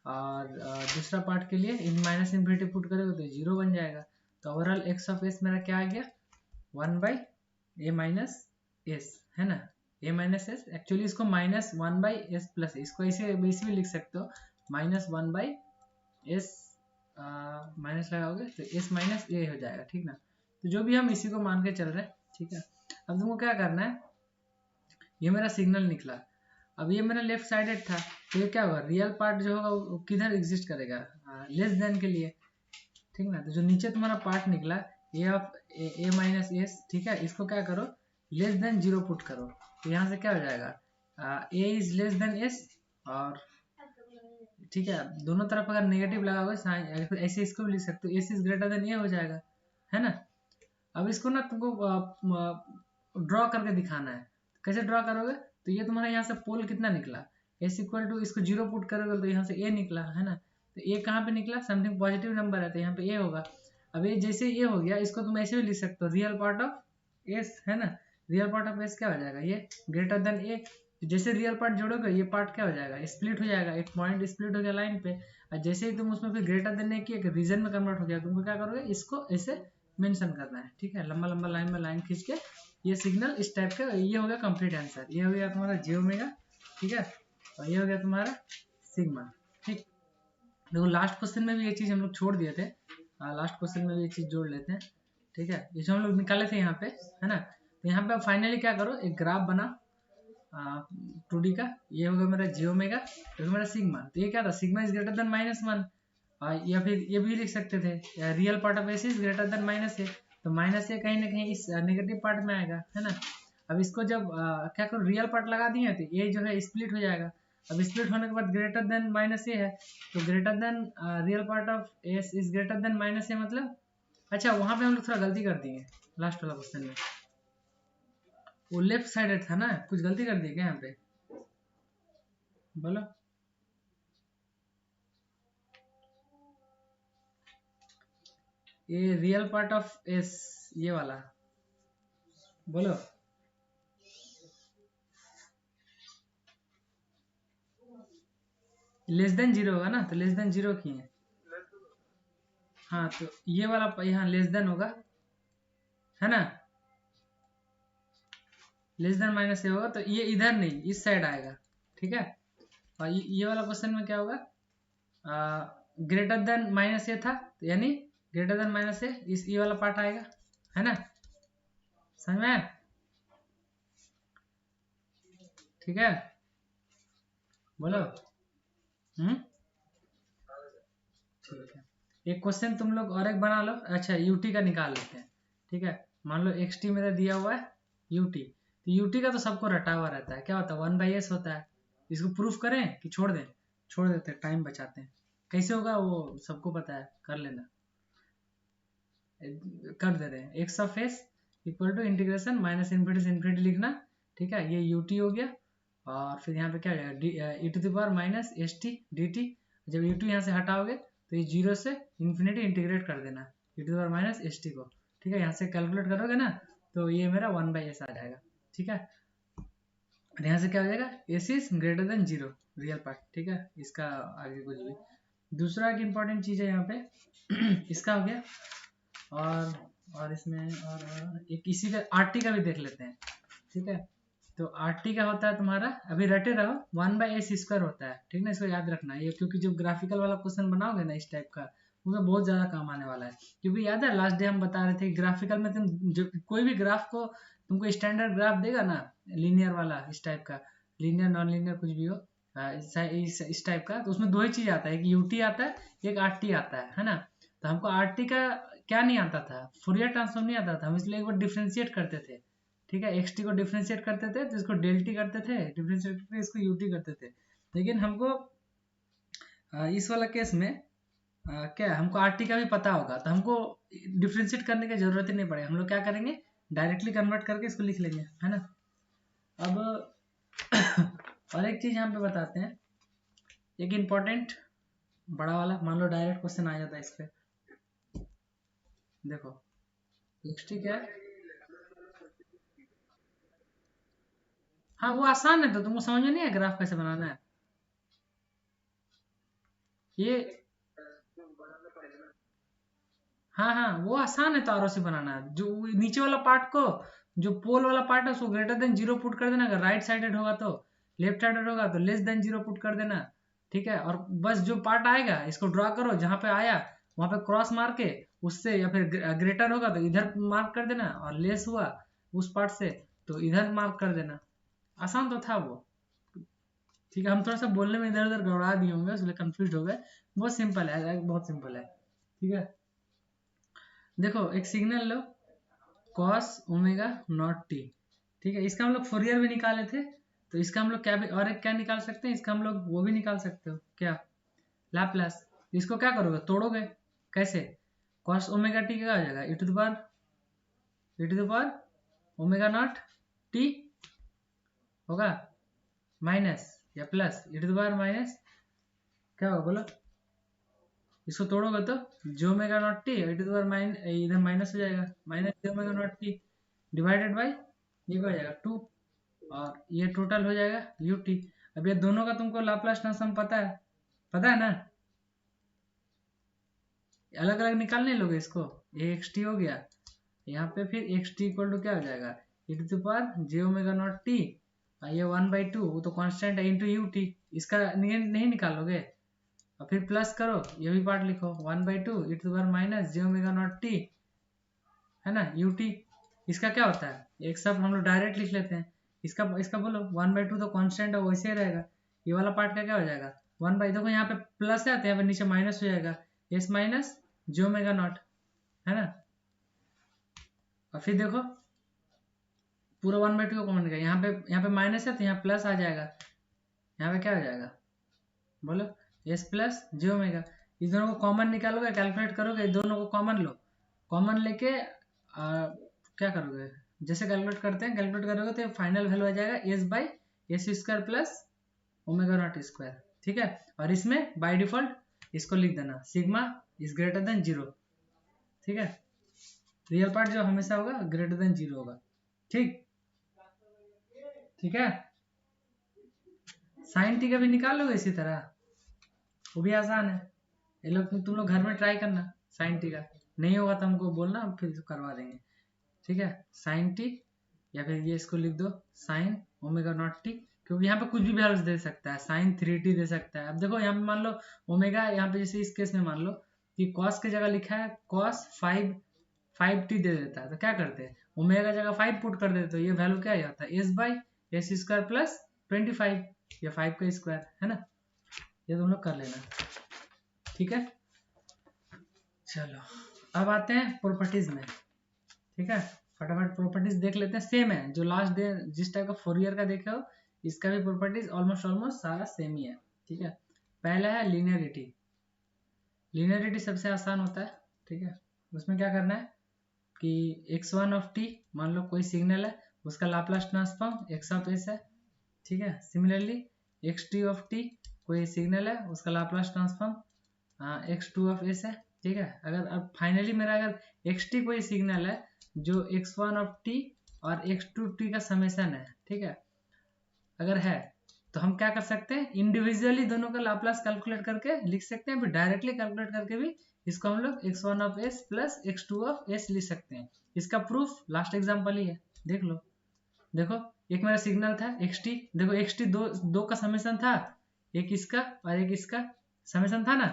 Speaker 1: और दूसरा पार्ट के लिए -इन्फिनिटी पुट करोगे तो 0 बन जाएगा। तो ओवरऑल x ऑफ s मेरा क्या आ गया 1/a-s, है ना। a-s एक्चुअली इसको -1/s प्लस, इसको ऐसे भी लिख सकते हो -1/s, माइनस लगाओगे तो s माइनस a हो जाएगा, ठीक ना। तो जो भी हम इसी को मान के चल रहे हैं, ठीक है। अब तुमको क्या करना है, ये मेरा सिग्नल निकला, अब ये मेरा लेफ्ट साइडेड था, तो ये क्या होगा, रियल पार्ट जो होगा वो किधर एग्जिस्ट करेगा, लेस देन के लिए, ठीक ना। तो जो नीचे तुम्हारा पार्ट निकला a ऑफ a-s, ठीक है, इसको क्या करो लेस देन 0 पुट करो, तो यहाँ से क्या हो जाएगा a is less than s, और ठीक है दोनों तरफ अगर नेगेटिव लगाओगे साइन, फिर ऐसे इसको भी लिख सकते हो s is greater then a हो जाएगा, है ना। अब इसको ना तुमको ड्रॉ करके दिखाना है, कैसे ड्रॉ करोगे, तो ये तुम्हारा यहाँ से पोल कितना निकला, s इक्वल टू, इसको 0 पुट करोगे तो यहाँ से a निकला, है ना। तो a कहाँ पे निकला, समथिंग पॉजिटिव नंबर है तो यहाँ पे a होगा। अब ये जैसे ये हो गया, इसको तुम ऐसे भी लिख सकते हो, रियल पार्ट ऑफ एस है ना, रियल पार्ट ऑफ एस क्या हो जाएगा, ये ग्रेटर देन ए। जैसे रियल पार्ट जोड़ोगे ये पार्ट क्या हो जाएगा, स्प्लिट हो जाएगा, एक पॉइंट स्प्लिट हो गया लाइन पे, और जैसे ही तुम उसमें फिर ग्रेटर देन ए की एक रीजन में कन्वर्ट हो गया, तुमको क्या करोगे, इसको ऐसे मेंशन करना है, ठीक है, लंबा लंबा लाइन में लाइन खींच के ये सिग्नल इस टाइप का। ये हो गया कंप्लीट आंसर, ये हो गया तुम्हारा जे ओमेगा, ठीक है, और ये हो गया तुम्हारा सिग्मा, ठीक। देखो लास्ट क्वेश्चन में भी ये चीज हम लोग छोड़ दिए थे, लास्ट क्वेश्चन में भी ये चीज जोड़ लेते हैं, ठीक है, ये जो हम लोग निकाले थे यहाँ पे, है ना, तो यहाँ पे फाइनली क्या करो, एक ग्राफ बना 2D का, ये होगा मेरा जे ओमेगा, ये होगा मेरा सिग्मा। तो ये क्या था, सिग्मा इज ग्रेटर देन -1, या फिर ये भी लिख सकते थे, real part of S is greater then -a, तो -a कहीं ना कहीं इस नेगेटिव पार्ट में आएगा, है ना। अब इसको जब क्या करो, रियल पार्ट लगा दिए तो ये जो है स्प्लिट हो जाएगा। अब स्प्लिट होने के बाद ग्रेटर देन -a है, तो greater than real part of S is greater then -a मतलब, अच्छा वहां पे हम लोग थोड़ा गलती कर दिए लास्ट वाला क्वेश्चन में, वो लेफ्ट साइडेड था ना, कुछ गलती कर दी क्या यहाँ पे, बोलो। ये रियल पार्ट ऑफ एस, ये वाला, बोलो। लेस देन जीरो होगा ना, तो लेस देन जीरो की है, हाँ, तो ये वाला यहाँ लेस देन होगा, है ना, लेस देन -a होगा, तो ये इधर नहीं इस साइड आएगा, ठीक है। और ये वाला क्वेश्चन में क्या होगा, ग्रेटर देन -a था, तो यानी ग्रेटर देन -a इस ये वाला पार्ट आएगा, है ना, समझ में आया? ठीक है, बोलो। ठीक है, एक क्वेश्चन तुम लोग और एक बना लो, अच्छा यूटी का निकाल लेते हैं, ठीक है। मान लो एक्स टी मेरा दिया हुआ है यूटी, तो यूटी का तो सबको रटा हुआ रहता है, क्या होता है 1/s होता है। इसको प्रूफ करें कि छोड़ दें, छोड़ देते हैं, टाइम बचाते हैं। कैसे होगा वो सबको पता है, कर लेना, कर दे रहे हैं, x of s equal to integration minus infinity से इन्फिनिटी लिखना, ठीक है, ये यूटी हो गया। और फिर यहाँ पे क्या हो जाएगा, e to the power minus S t D t, जब यू टू यहाँ से हटाओगे तो ये जीरो से इन्फिनिटी इंटीग्रेट कर देना e to the power minus S t को, ठीक है, यहाँ से कैलकुलेट करोगे ना, तो ये मेरा 1/s आ जाएगा, ठीक है। और यहाँ से क्या हो जाएगा, S is greater than zero, real part, ठीक है, इसका आगे कुछ भी। दूसरा एक इम्पॉर्टेंट चीज़ है यहाँ पे इसका हो गया, और इसमें और एक इसी का आरटी का भी देख लेते हैं, ठीक है। तो आरटी का होता है तुम्हारा, अभी रटे रहो, 1/s² होता है, ठीक ना, इसको याद रखना ये, क्योंकि जो ग्राफिकल वाला क्वेश्चन बनाओगे ना इस टाइप का, उसमें बहुत ज्यादा काम आने वाला है। क्योंकि याद है लास्ट डे हम बता रहे थे ग्राफिकल में तुम जो कोई भी ग्राफ को तुमको स्टैंडर्ड ग्राफ देगा ना, लीनियर वाला इस टाइप का, लीनियर नॉन लीनियर कुछ भी हो, इस टाइप का, तो उसमें दो ही चीज आता है, एक यूटी आता है, एक आरटी आता है ना। तो हमको आरटी का क्या नहीं आता था, फुरियर ट्रांसफॉर्म नहीं आता था, हम इसलिए एक बार डिफ्रेंशिएट करते थे, ठीक है, एक्स टी को डिफ्रेंशिएट करते थे तो इसको डेल टी करते थे, डिफ्रेंशिएट करके इसको यूटी करते थे। लेकिन हमको इस वाला केस में क्या हमको आरटी का भी पता होगा, तो हमको डिफ्रेंशिएट करने की जरूरत ही नहीं पड़ेगी, हम लोग क्या करेंगे, डायरेक्टली कन्वर्ट करके इसको लिख लेंगे, है ना। अब और एक चीज यहाँ पे बताते हैं, एक इम्पोर्टेंट बड़ा वाला, मान लो डायरेक्ट क्वेश्चन आ जाता है इस पे, देखो एक्स टी क्या है, हाँ वो आसान है, तो तुमको समझ में नहीं है ग्राफ कैसे बनाना है, ये हाँ हाँ वो आसान है, तो आरओसी बनाना है, जो नीचे वाला पार्ट को, जो पोल वाला पार्ट है उसको ग्रेटर देन जीरो पुट कर देना, अगर राइट साइडेड होगा तो, लेफ्ट साइडेड होगा तो लेस देन जीरो पुट कर देना, ठीक है। और बस जो पार्ट आएगा इसको ड्रॉ करो, जहां पे आया वहां पे क्रॉस मार के उससे, या फिर ग्रेटर होगा तो इधर मार्क कर देना, और लेस हुआ उस पार्ट से तो इधर मार्क कर देना, आसान तो था वो, ठीक है। हम थोड़ा सा बोलने में इधर उधर गड़बड़ा दिए होंगे इसलिए कंफ्यूज हो गए, बहुत सिंपल है, बहुत सिंपल है, ठीक है। देखो एक सिग्नल लो कॉस ओमेगा नॉट टी, ठीक है, इसका हम लोग फोरियर भी निकाले थे, तो इसका हम लोग क्या भी, और एक क्या निकाल सकते हैं, इसका हम लोग वो भी निकाल सकते हो क्या, लैपलास। इसको क्या करोगे, तोड़ोगे, कैसे, कॉस ओमेगा टी क्या हो जाएगा, e to the power omega naught t होगा, माइनस या प्लस e to the power minus क्या होगा बोलो, इसको तोड़ोगे तो जो omega naught t e to the power minus इधर माइनस हो जाएगा, माइनस जो omega naught t divided by ये हो जाएगा 2, और ये टोटल हो जाएगा यू टी। अब ये दोनों का तुमको लाप्लास ट्रांसफॉर्म पता है ना, अलग अलग निकालने लोगे इसको, ये एक्स टी हो गया, यहाँ पे फिर एक्स टी इक्वल टू क्या हो जाएगा e to the power j omega naught t, ये 1/2 वो तो कांस्टेंट है इंटू यू टी, इसका नहीं निकालोगे, और फिर प्लस करो, ये भी पार्ट लिखो 1/2 e to the power minus j omega naught t, है ना यू टी। इसका क्या होता है एक सब हम लोग डायरेक्ट लिख लेते हैं, इसका इसका बोलो 1/2 तो कांस्टेंट है वैसे ही रहेगा, ये वाला पार्ट का क्या हो जाएगा 1/, देखो यहाँ पे प्लस है तो यहाँ पे नीचे माइनस हो जाएगा, S minus j omega not, है ना। और फिर देखो पूरा 1/2 को कॉमन निकाल, यहाँ पे माइनस है तो यहाँ प्लस आ जाएगा, यहाँ पे क्या हो जाएगा बोलो एस प्लस जे ओमेगा, इस दोनों को कॉमन निकालोगे कैलकुलेट करोगे, दोनों को कॉमन लो, कॉमन लेके क्या करोगे जैसे कैलकुलेट करते हैं, कैलकुलेट करोगे तो फाइनल वैल्यू आ जाएगा S by S square plus omega naught square, ठीक है। और इसमें बाय डिफॉल्ट इसको लिख देना सिग्मा इज ग्रेटर देन 0, ठीक है, रियल पार्ट जो हमेशा होगा ग्रेटर देन 0 होगा, ठीक ठीक है। साइन टी का भी निकाल लोगे इसी तरह, वो भी आसान है, ये लोग तुम लोग घर में ट्राई करना, साइन टी का नहीं होगा तो हमको बोलना फिर करवा देंगे, ठीक है। साइन टी या फिर ये इसको लिख दो साइन ओमेगा नॉट टी, क्योंकि यहाँ पे कुछ भी वैल्यूज दे सकता है, साइन 3t दे सकता है। अब देखो यहाँ पे मान लो ओमेगा, यहाँ पे जैसे इस केस में मान लो कि कॉस की जगह लिखा है कॉस 5t दे देता है, तो क्या करते हैं ओमेगा जगह 5 पुट कर देते, तो ये वैल्यू क्या आता है S by S square plus 25 या 5 का स्क्वायर, है ना, ये तुम लोग कर लेना, ठीक है। चलो अब आते हैं प्रॉपर्टीज में, ठीक है, फटाफट प्रॉपर्टीज देख लेते हैं, सेम है जो लास्ट डे जिस टाइप का फोरियर का देखे हो, इसका भी प्रॉपर्टीज ऑलमोस्ट सारा सेम ही है, ठीक है। पहला है लीनियरिटी, लीनियरिटी सबसे आसान होता है, ठीक है। उसमें क्या करना है कि x1 ऑफ टी मान लो कोई सिग्नल है, उसका Laplace transform x of s है, ठीक है। सिमिलरली xt ऑफ टी कोई सिग्नल है, उसका Laplace transform x2 of s है, ठीक है। अगर अब फाइनली मेरा अगर xt कोई सिग्नल है जो x1 ऑफ टी और x2 टी का समेसन है, ठीक है, अगर है तो हम क्या कर सकते हैं इंडिविजुअली दोनों का लाप्लास कैलकुलेट करके लिख सकते हैं, फिर डायरेक्टली कैलकुलेट करके भी इसको हम लोग x1 of s plus x2 of s लिख सकते हैं। इसका प्रूफ लास्ट एग्जांपल ही है, देख लो, देखो एक मेरा सिग्नल था xt, देखो xt दो का समेसन था, एक इसका और एक इसका समेसन था ना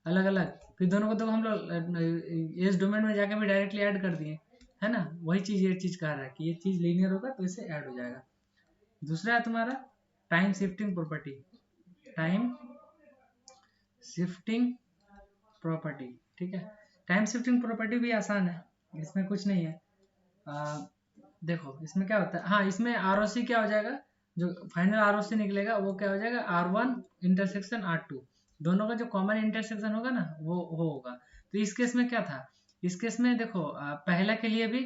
Speaker 1: अलग अलग, फिर दोनों को तो हम लोग इस डोमेन में जाके भी डायरेक्टली ऐड कर दिए, है ना, वही चीज ये चीज कह रहा है कि ये चीज लीनियर होगा तो इसे ऐड हो जाएगा। दूसरा है तुम्हारा time shifting property, time shifting property, ठीक है। टाइम शिफ्टिंग प्रॉपर्टी भी आसान है, इसमें कुछ नहीं है, देखो इसमें क्या होता है, हाँ इसमें ROC क्या हो जाएगा, जो फाइनल ROC निकलेगा वो क्या हो जाएगा R1 इंटरसेक्शन R2, दोनों का जो कॉमन इंटरसेक्शन होगा ना वो होगा। तो इस केस में क्या था, इस केस में देखो पहला के लिए भी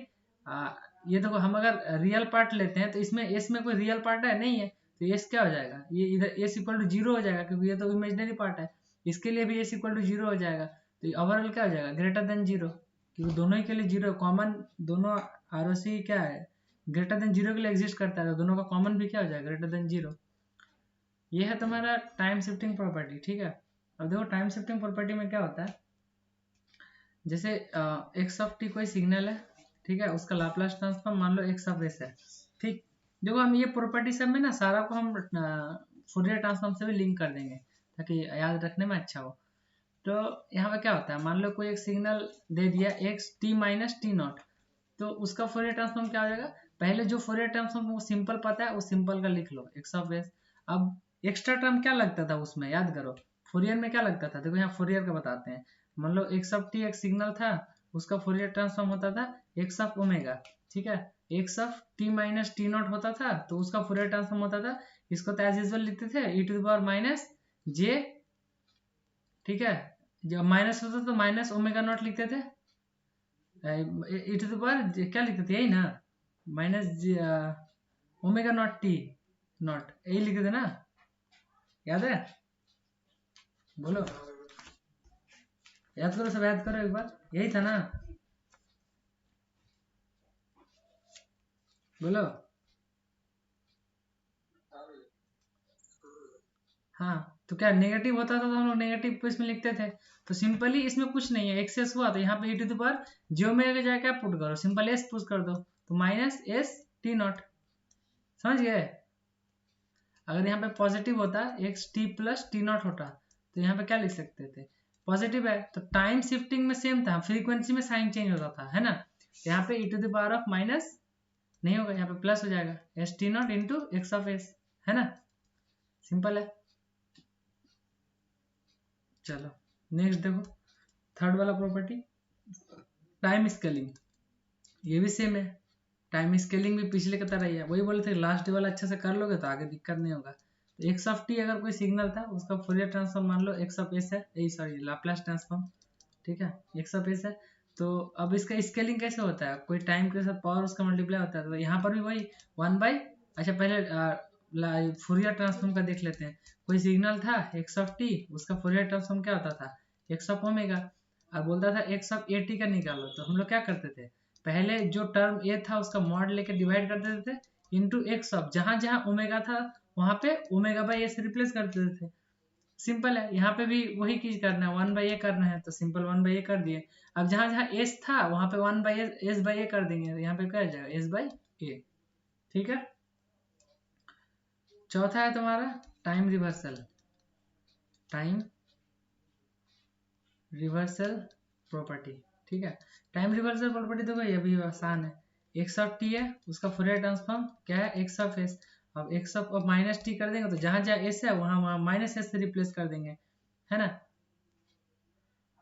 Speaker 1: ये देखो हम अगर रियल पार्ट लेते हैं तो इसमें एस में कोई रियल पार्ट है नहीं है, तो एस क्या हो जाएगा, ये इधर एस इक्वल टू 0 हो जाएगा क्योंकि ये तो इमेजिनरी पार्ट है, इसके लिए भी एस इक्वल टू 0 हो जाएगा, तो ओवरऑल क्या हो जाएगा ग्रेटर देन 0, क्योंकि दोनों ही के लिए 0 कॉमन, दोनों ROC क्या है ग्रेटर देन 0 के लिए एग्जिस्ट करता है, तो दोनों का कॉमन भी क्या हो जाएगा ग्रेटर देन 0। ये है तुम्हारा टाइम शिफ्टिंग प्रॉपर्टी, ठीक है। अब देखो टाइम शिफ्टिंग प्रॉपर्टी में क्या होता है, जैसे एक्स ऑफ टी कोई सिग्नल है, ठीक है, उसका लाप्लास ट्रांसफॉर्म मान लो एक्स ऑफ एस है, ठीक। देखो हम ये प्रॉपर्टी सब में ना सारा को हम फूरियर ट्रांसफॉर्म से भी लिंक कर देंगे ताकि याद रखने में अच्छा हो। तो यहाँ पे क्या होता है, मान लो कोई एक सिग्नल दे दिया x T minus T not, तो उसका फूरियर ट्रांसफॉर्म क्या हो जाएगा, पहले जो फूरियर ट्रांसफॉर्म वो सिंपल पता है वो सिंपल का लिख लो एक्स ऑफ एस। अब एक्स्ट्रा टर्म क्या लगता था उसमें याद करो, फूरियर में क्या लगता था, देखो यहाँ फूरियर का बताते हैं, मान लो एक्स ऑफ टी एक सिग्नल था, उसका फूरियर ट्रांसफॉर्म होता था एक्स ऑफ ओमेगा, ठीक है। X of T minus T not होता था तो उसका फूरियर ट्रांसफॉर्म होता था, इसको तो एज यूजुअल लिखते थे e to the power minus j, ठीक है, जब माइनस होता तो माइनस ओमेगा नॉट लिखते थे, e टू द पावर क्या लिखते थे यही ना, minus omega naught T not यही लिखते थे ना, याद है बोलो, याद करो, सब याद करो एक बार, यही था ना, बोलो। हाँ, तो क्या नेगेटिव होता था तो हम लोग नेगेटिव को इसमें लिखते थे। तो सिंपली इसमें कुछ नहीं है, एक्सेस हुआ तो यहाँ पे e टू द पावर जो में की जगह क्या पुट करो, सिंपल एस पुट कर दो, तो माइनस एस टी नॉट। समझ गए? अगर यहाँ पे पॉजिटिव होता x T plus T not होता, तो यहाँ पे क्या लिख सकते थे, पॉजिटिव है तो टाइम शिफ्टिंग में सेम था, फ्रीक्वेंसी में साइन चेंज होता था, है ना। तो यहाँ पे e to the power of minus नहीं होगा, यहाँ पे प्लस हो जाएगा, s T naught into x of s, है ना। सिंपल है। चलो नेक्स्ट देखो, थर्ड वाला प्रॉपर्टी, टाइम स्केलिंग। ये भी सेम है, टाइम स्केलिंग भी पिछले की तरह ही है, वही बोले थे लास्ट वाला अच्छे से कर लोगे तो आगे दिक्कत नहीं होगा। तो एक्स ऑफ टी अगर कोई सिग्नल था, उसका फोरियर ट्रांसफॉर्म मान लो एक्स ऑफ एस है, सॉरी लाप्लास ट्रांसफॉर्म, ठीक है, एक्स ऑफ एस है। तो अब इसका स्केलिंग कैसे होता है, कोई टाइम के साथ पावर उसका मल्टीप्लाई होता है, तो यहाँ पर भी वही वन बाई, अच्छा पहले फोरियर ट्रांसफॉर्म का देख लेते हैं। कोई सिग्नल था एक्स ऑफ टी, उसका फोरियर ट्रांसफॉर्म क्या होता था, एक्स ऑफ ओमेगा। अब बोलता था एक्स ऑफ ए टी का निकालो, तो हम लोग क्या करते थे, पहले जो टर्म ए था उसका मॉड लेके डिवाइड कर देते थे इंटू एक्स ऑफ, जहां जहां ओमेगा था वहां पे ओमेगा बाई ए से रिप्लेस कर देते थे। सिंपल है, यहाँ पे भी वही चीज करना है, वन बाई ए करना है तो सिंपल वन बाई ए कर दिए। अब जहां जहां एस था वहां पे वन बाई एस बाई ए कर देंगे, तो यहाँ पे क्या आ जाएगा, एस बाई ए। ठीक है। चौथा है तुम्हारा time reversal, time reversal property. ठीक है, टाइम रिवर्सल प्रॉपर्टी देखो ये भी आसान है, एक्स ऑफ टी है, उसका फोरियर ट्रांसफॉर्म क्या है, एक्स ऑफ एस। अब एक्स ऑफ माइनस टी कर देंगे तो जहां जहां एस है वहां वहां माइनस एस से रिप्लेस कर देंगे, है ना।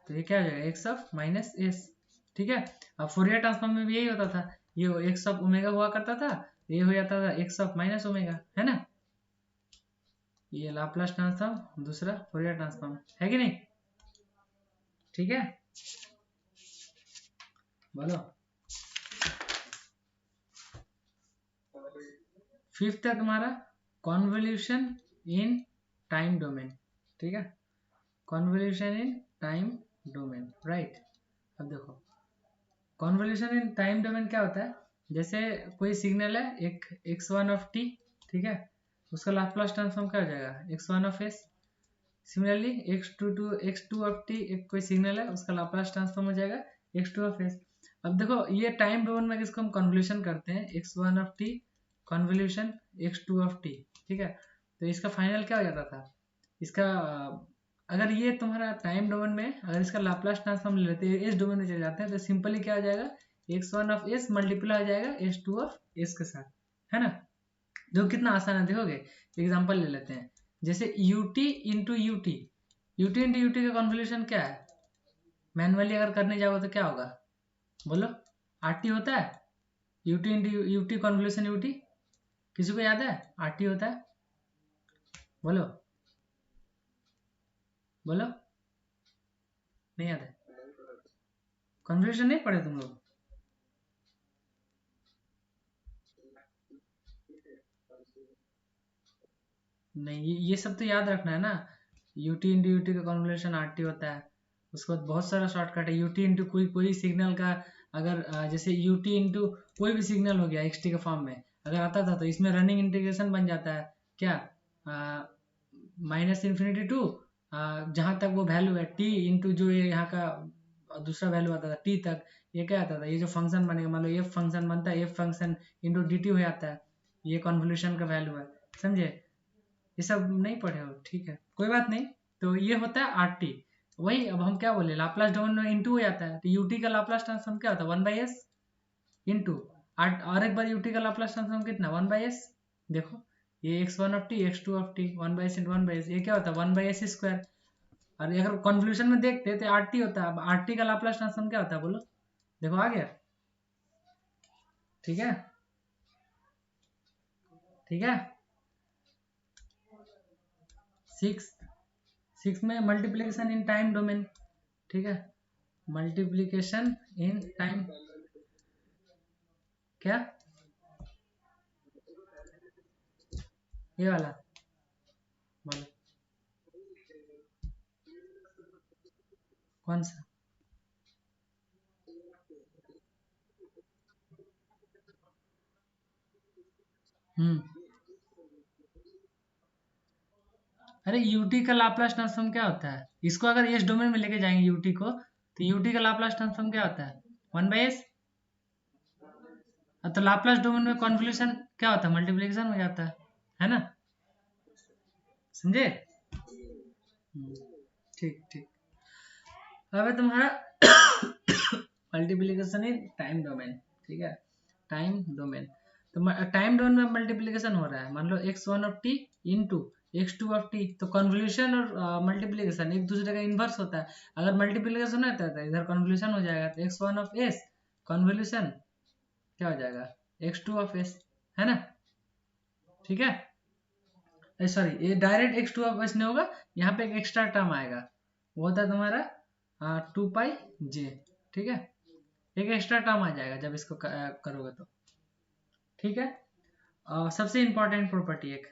Speaker 1: तो ये क्या हो जाएगा, एक्स ऑफ माइनस एस। ठीक है। अब फोरियर ट्रांसफॉर्म में भी यही होता था, ये एक्स ऑफ ओमेगा हुआ करता था, ये हो जाता था एक्स ऑफ माइनस ओमेगा, है ना। ये लाप्लास ट्रांसफॉर्म, दूसरा फोरियर ट्रांसफॉर्म, है कि नहीं। ठीक है, बोलो। फिफ्थ है तुम्हारा कॉन्वोल्यूशन इन टाइम डोमेन। ठीक है, convolution in time domain, right. अब देखो कॉन्वोल्यूशन इन टाइम डोमेन क्या होता है, जैसे कोई सिग्नल है एक एक्स वन ऑफ टी, ठीक है, उसका लाप्लास ट्रांसफॉर्म क्या हो जाएगा, x one of S. Similarly x two of T, एक कोई सिग्नल है उसका लाप्लास ट्रांसफॉर्म हो जाएगा एक्स टू ऑफ एस। अब देखो ये टाइम डोमेन में इसको हम कन्वोल्यूशन करते हैं, x one of T convolution x two of T. ठीक है, तो इसका फाइनल क्या हो जाता था, इसका अगर ये तुम्हारा टाइम डोमेन में अगर इसका लाप्लास ट्रांसफॉर्म ले लेते हैं, इस डोमेन में चले जाते हैं, तो सिंपली क्या हो जाएगा, x one of S multiply हो जाएगा एस टू ऑफ एस के साथ, है ना। जो कितना आसान है देखोगे, एग्जांपल ले लेते हैं, जैसे UT into UT, UT into UT का कॉन्वोल्यूशन क्या है, मैनुअली अगर करने जाओगे तो क्या होगा, बोलो। आरटी होता है, UT into UT convolution UT, किसी को याद है, आरटी होता है, बोलो बोलो, नहीं याद है, कन्वोल्यूशन नहीं पढ़े तुम लोग। नहीं ये सब तो याद रखना है ना, यूटी इंटू यूटी का कॉन्वोल्यूशन आरटी होता है। उसके बाद बहुत सारा शॉर्टकट है, यूटी इंटू कोई कोई सिग्नल का, अगर जैसे यूटी इंटू कोई भी सिग्नल हो गया एक्सटी के फॉर्म में अगर आता था, तो इसमें रनिंग इंटीग्रेशन बन जाता है क्या, माइनस इन्फिनिटी टू जहाँ तक वो वैल्यू है टी इंटू जो ये यहाँ का दूसरा वैल्यू आता था टी तक, ये क्या आता था, ये जो फंक्शन बनेगा मान लो एफ फंक्शन बनता है, F function into D T हो जाता है, ये कॉन्वोल्यूशन का वैल्यू है, समझे। ये सब नहीं पढ़े हो, ठीक है कोई बात नहीं। तो ये होता है आर टी, वही अब हम क्या बोले, लाप्लास डोमेन में इंटू हो जाता है, तो यूटी का लाप्लास ट्रांसफॉर्म क्या होता है, वन बाई एस इंटू और एक बार यूटी का लाप्लास ट्रांसफॉर्म कितना, वन बाई एस। देखो ये x one of T x two of T, one by S into one by S, ये क्या होता है, वन बाई एस स्क्वायर। और अगर कॉन्वोल्यूशन में देखते तो आर टी होता है, अब आर टी का लाप्लास ट्रांसफॉर्म क्या होता है, बोलो। देखो आ गया, ठीक है, ठीक है। सिक्स, सिक्स में मल्टीप्लीकेशन इन टाइम डोमेन, ठीक है, मल्टीप्लीकेशन इन टाइम, क्या, ये वाला, बोलो। कौन सा? हम्म। अरे यूटी का लाप्लास ट्रांसफॉर्म क्या होता है? इसको अगर एस डोमेन में लेके जाएंगे यूटी को, तो यूटी का लाप्लास ट्रांसफॉर्म क्या होता है? 1/s। तो लाप्लास डोमेन में कॉन्वोल्यूशन क्या होता है? मल्टीप्लिकेशन हो जाता है ना? समझे? हम्म, ठीक ठीक। अब है तुम्हारा मल्टीप्लिकेशन इन टाइम डोमेन। ठीक है, टाइम डोमेन। तो टाइम डोमेन में मल्टीप्लिकेशन हो रहा है, मान लो x1 of t into x2 of T. तो कन्वोल्यूशन और मल्टीप्लिकेशन एक दूसरे का इन्वर्स होता है। अगर मल्टीप्लिकेशन होता है तो इधर कन्वोल्यूशन हो जाएगा, तो x1 ऑफ s कन्वोल्यूशन क्या हो जाएगा? x2 ऑफ s, है ना? ठीक है, सॉरी, ये डायरेक्ट x2 ऑफ s नहीं होगा, यहाँ पे एक एक्स्ट्रा टर्म आएगा, वो होता है तुम्हारा 2π/j। ठीक है, एक एक्स्ट्रा टर्म आ जाएगा जब इसको करोगे तो। ठीक है, सबसे इंपॉर्टेंट प्रॉपर्टी एक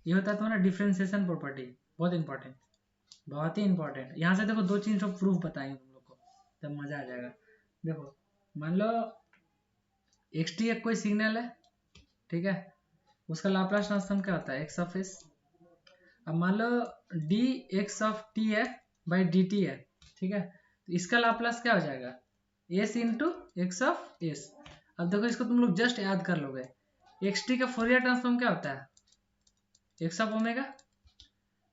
Speaker 1: ये होता है तुम्हारा डिफरेंशिएशन प्रॉपर्टी। बहुत इंपॉर्टेंट, बहुत ही इंपॉर्टेंट। यहाँ से देखो दो चीज तो प्रूफ बताएंगे तुम लोग को, तब मजा आ जाएगा। देखो, मान लो xt एक कोई सिग्नल है, ठीक है, उसका लाप्लास ट्रांसफॉर्म क्या होता है? X of S. अब मान लो डी एक्स ऑफ टी है बाई डी टी है, ठीक है, तो इसका लाप्लास क्या हो जाएगा? S into x of S. अब देखो इसको तुम लोग जस्ट याद कर लोगे, एक्स टी का फोरियर ट्रांसफॉर्म क्या होता है? X of omega.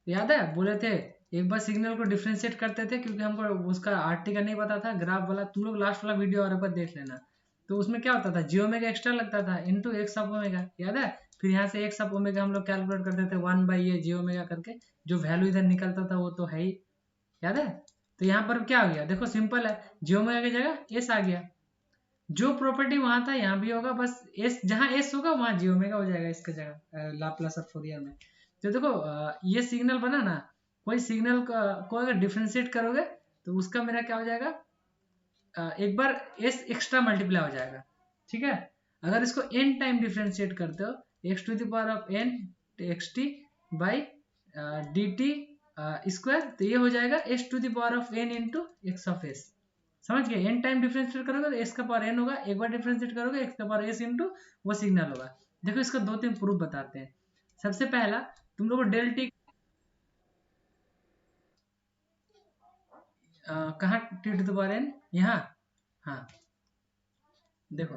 Speaker 1: याद है बोले थे एक बार सिग्नल को डिफ्रेंशिएट करते थे, क्योंकि हमको उसका आरटी का नहीं पता था, ग्राफ वाला तुम लोग लास्ट वाला वीडियो और पर देख लेना। तो उसमें क्या होता था? जी ओमेगा एक्स्ट्रा लगता था इंटू एक्स ऑफ ओमेगा, याद है? फिर यहाँ से एक्स ऑफ ओमेगा हम लोग कैलकुलेट करते थे 1/a जी ओमेगा करके, जो वैल्यू इधर निकलता था वो तो है ही, याद है? तो यहाँ पर क्या हो गया? देखो सिंपल है, जी ओमेगा की जगह एस आ गया। जो प्रॉपर्टी वहां था यहाँ भी होगा, बस एस जहाँ एस होगा वहां जी ओमेगा हो जाएगा इसका जगह लाप्लास ऑफ फोरियर में। तो देखो ये सिग्नल बना ना, कोई सिग्नल को अगर डिफ्रेंशिएट करोगे तो उसका मेरा क्या हो जाएगा? एक बार एस एक्स्ट्रा मल्टीप्लाई हो जाएगा। ठीक है, अगर इसको एन टाइम डिफ्रेंशिएट करते हो, X to the power of N X T by D T square, तो ये हो जाएगा S to the power of N into x of S. समझ गए? एन टाइम डिफरेंशिएट करोगे तो एस का पावर एन होगा, एक बार डिफरेंशिएट करोगे एक्स का पावर एस इंटू वो सिग्नल होगा। देखो इसका दो तीन प्रूफ बताते हैं। सबसे पहला, तुम लोग को डेल टी कहाँ T to the power N? यहाँ। हाँ, देखो,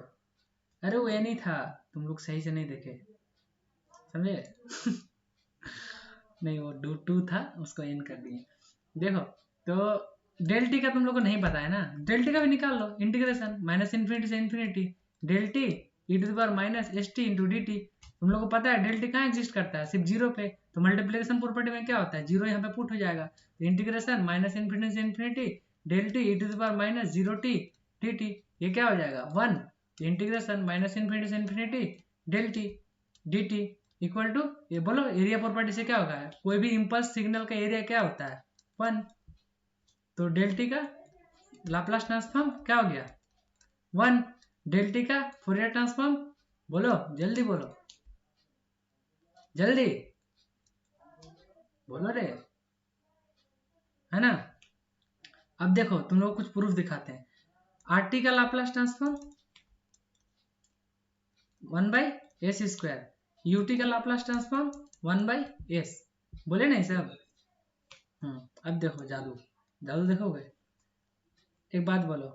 Speaker 1: अरे वो एन ही था, तुम लोग सही से नहीं देखे, समझे? नहीं, वो टू था, उसको एन कर दिए। देखो, तो डेल टी का तुम लोग को नहीं पता है ना, डेल टी का भी निकाल लो, इंटीग्रेशन माइनस इन्फिनिटी से infinity del T E to the power minus S T into D T. तुम लोग को पता है डेल टी कहाँ एग्जिस्ट करता है? सिर्फ जीरो पे। तो मल्टीप्लिकेशन प्रॉपर्टी में क्या होता है? जीरो यहाँ पे पुट हो जाएगा, तो इंटीग्रेशन माइनस इन्फिनिटी से infinity del T E to the power minus zero T D T, ये क्या हो जाएगा? वन। इंटीग्रेशन माइनस इन्फिनिटी से infinity del T D T equal to, ये बोलो एरिया प्रॉपर्टी से क्या होगा? कोई भी इम्पल्स सिग्नल का एरिया क्या होता है? वन। तो डेल टी का लाप्लास ट्रांसफॉर्म क्या हो गया? वन। डेल टी का फोरियर ट्रांसफॉर्म, बोलो जल्दी बोलो, जल्दी बोलो रे, है ना? अब देखो तुम लोग कुछ प्रूफ दिखाते हैं। आर टी का लाप्लास ट्रांसफॉर्म 1/s²। यूटी का लाप्लास ट्रांसफॉर्म 1/s। बोले नहीं सब? अब देखो जादू, जादू देखोगे? एक बात बोलो,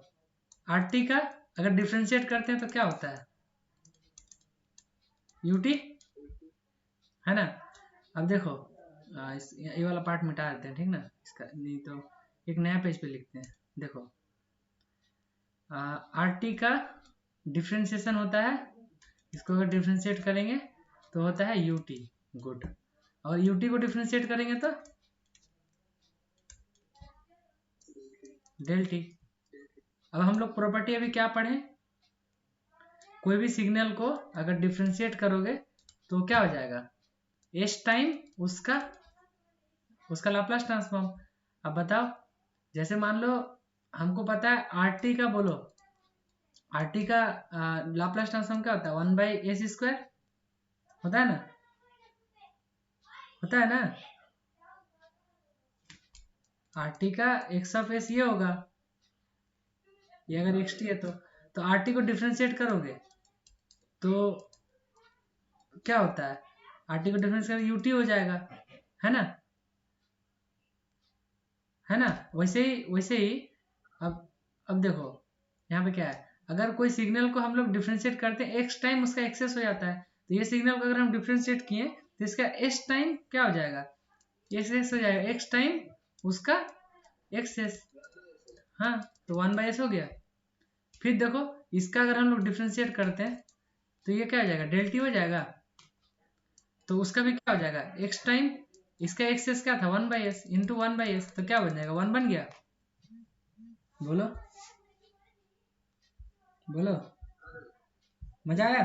Speaker 1: आर टी का अगर डिफ्रेंशिएट करते हैं तो क्या होता है? यूटी, है ना? अब देखो ये वाला पार्ट मिटा देते हैं, ठीक ना? इसका नहीं तो एक नया पेज पे लिखते हैं। देखो, आर टी का डिफ्रेंशिएशन होता है, इसको अगर डिफ्रेंशिएट करेंगे तो होता है यूटी। गुड। और यूटी को डिफ्रेंशिएट करेंगे तो डेल टी। अब हम लोग प्रॉपर्टी अभी क्या पढ़े? कोई भी सिग्नल को अगर डिफ्रेंशिएट करोगे तो क्या हो जाएगा? एस टाइम उसका उसका लाप्लास ट्रांसफॉर्म। अब बताओ, जैसे मान लो हमको पता है आर टी का, बोलो आर टी का लाप्लास ट्रांसफॉर्म क्या होता है? 1/s², होता है ना? होता है ना? आर टी का एक्स ऑफ एस ये होगा, ये अगर एक्स टी है तो आर टी को डिफ्रेंशिएट करोगे तो क्या होता है, आर टी को डिफरेंस कर यू टी हो जाएगा, है ना, है ना। वैसे ही अब देखो यहाँ पे क्या है, अगर कोई सिग्नल को हम लोग डिफ्रेंशिएट करते हैं एक्स टाइम उसका एक्सेस हो जाता है, तो ये सिग्नल को अगर हम डिफ्रेंशिएट किए तो इसका एस टाइम क्या हो जाएगा, एक्स हो जाएगा, एक्स टाइम उसका एक्सेस, हाँ, तो 1/s हो गया। फिर देखो इसका अगर हम लोग डिफ्रेंशिएट करते हैं तो ये क्या हो जाएगा, डेल टी हो जाएगा, तो उसका भी क्या हो जाएगा एक्स टाइम, इसका एक्सेस क्या था 1/s इंटू 1/s, तो क्या बन जाएगा 1 बन गया। बोलो बोलो, मजा आया,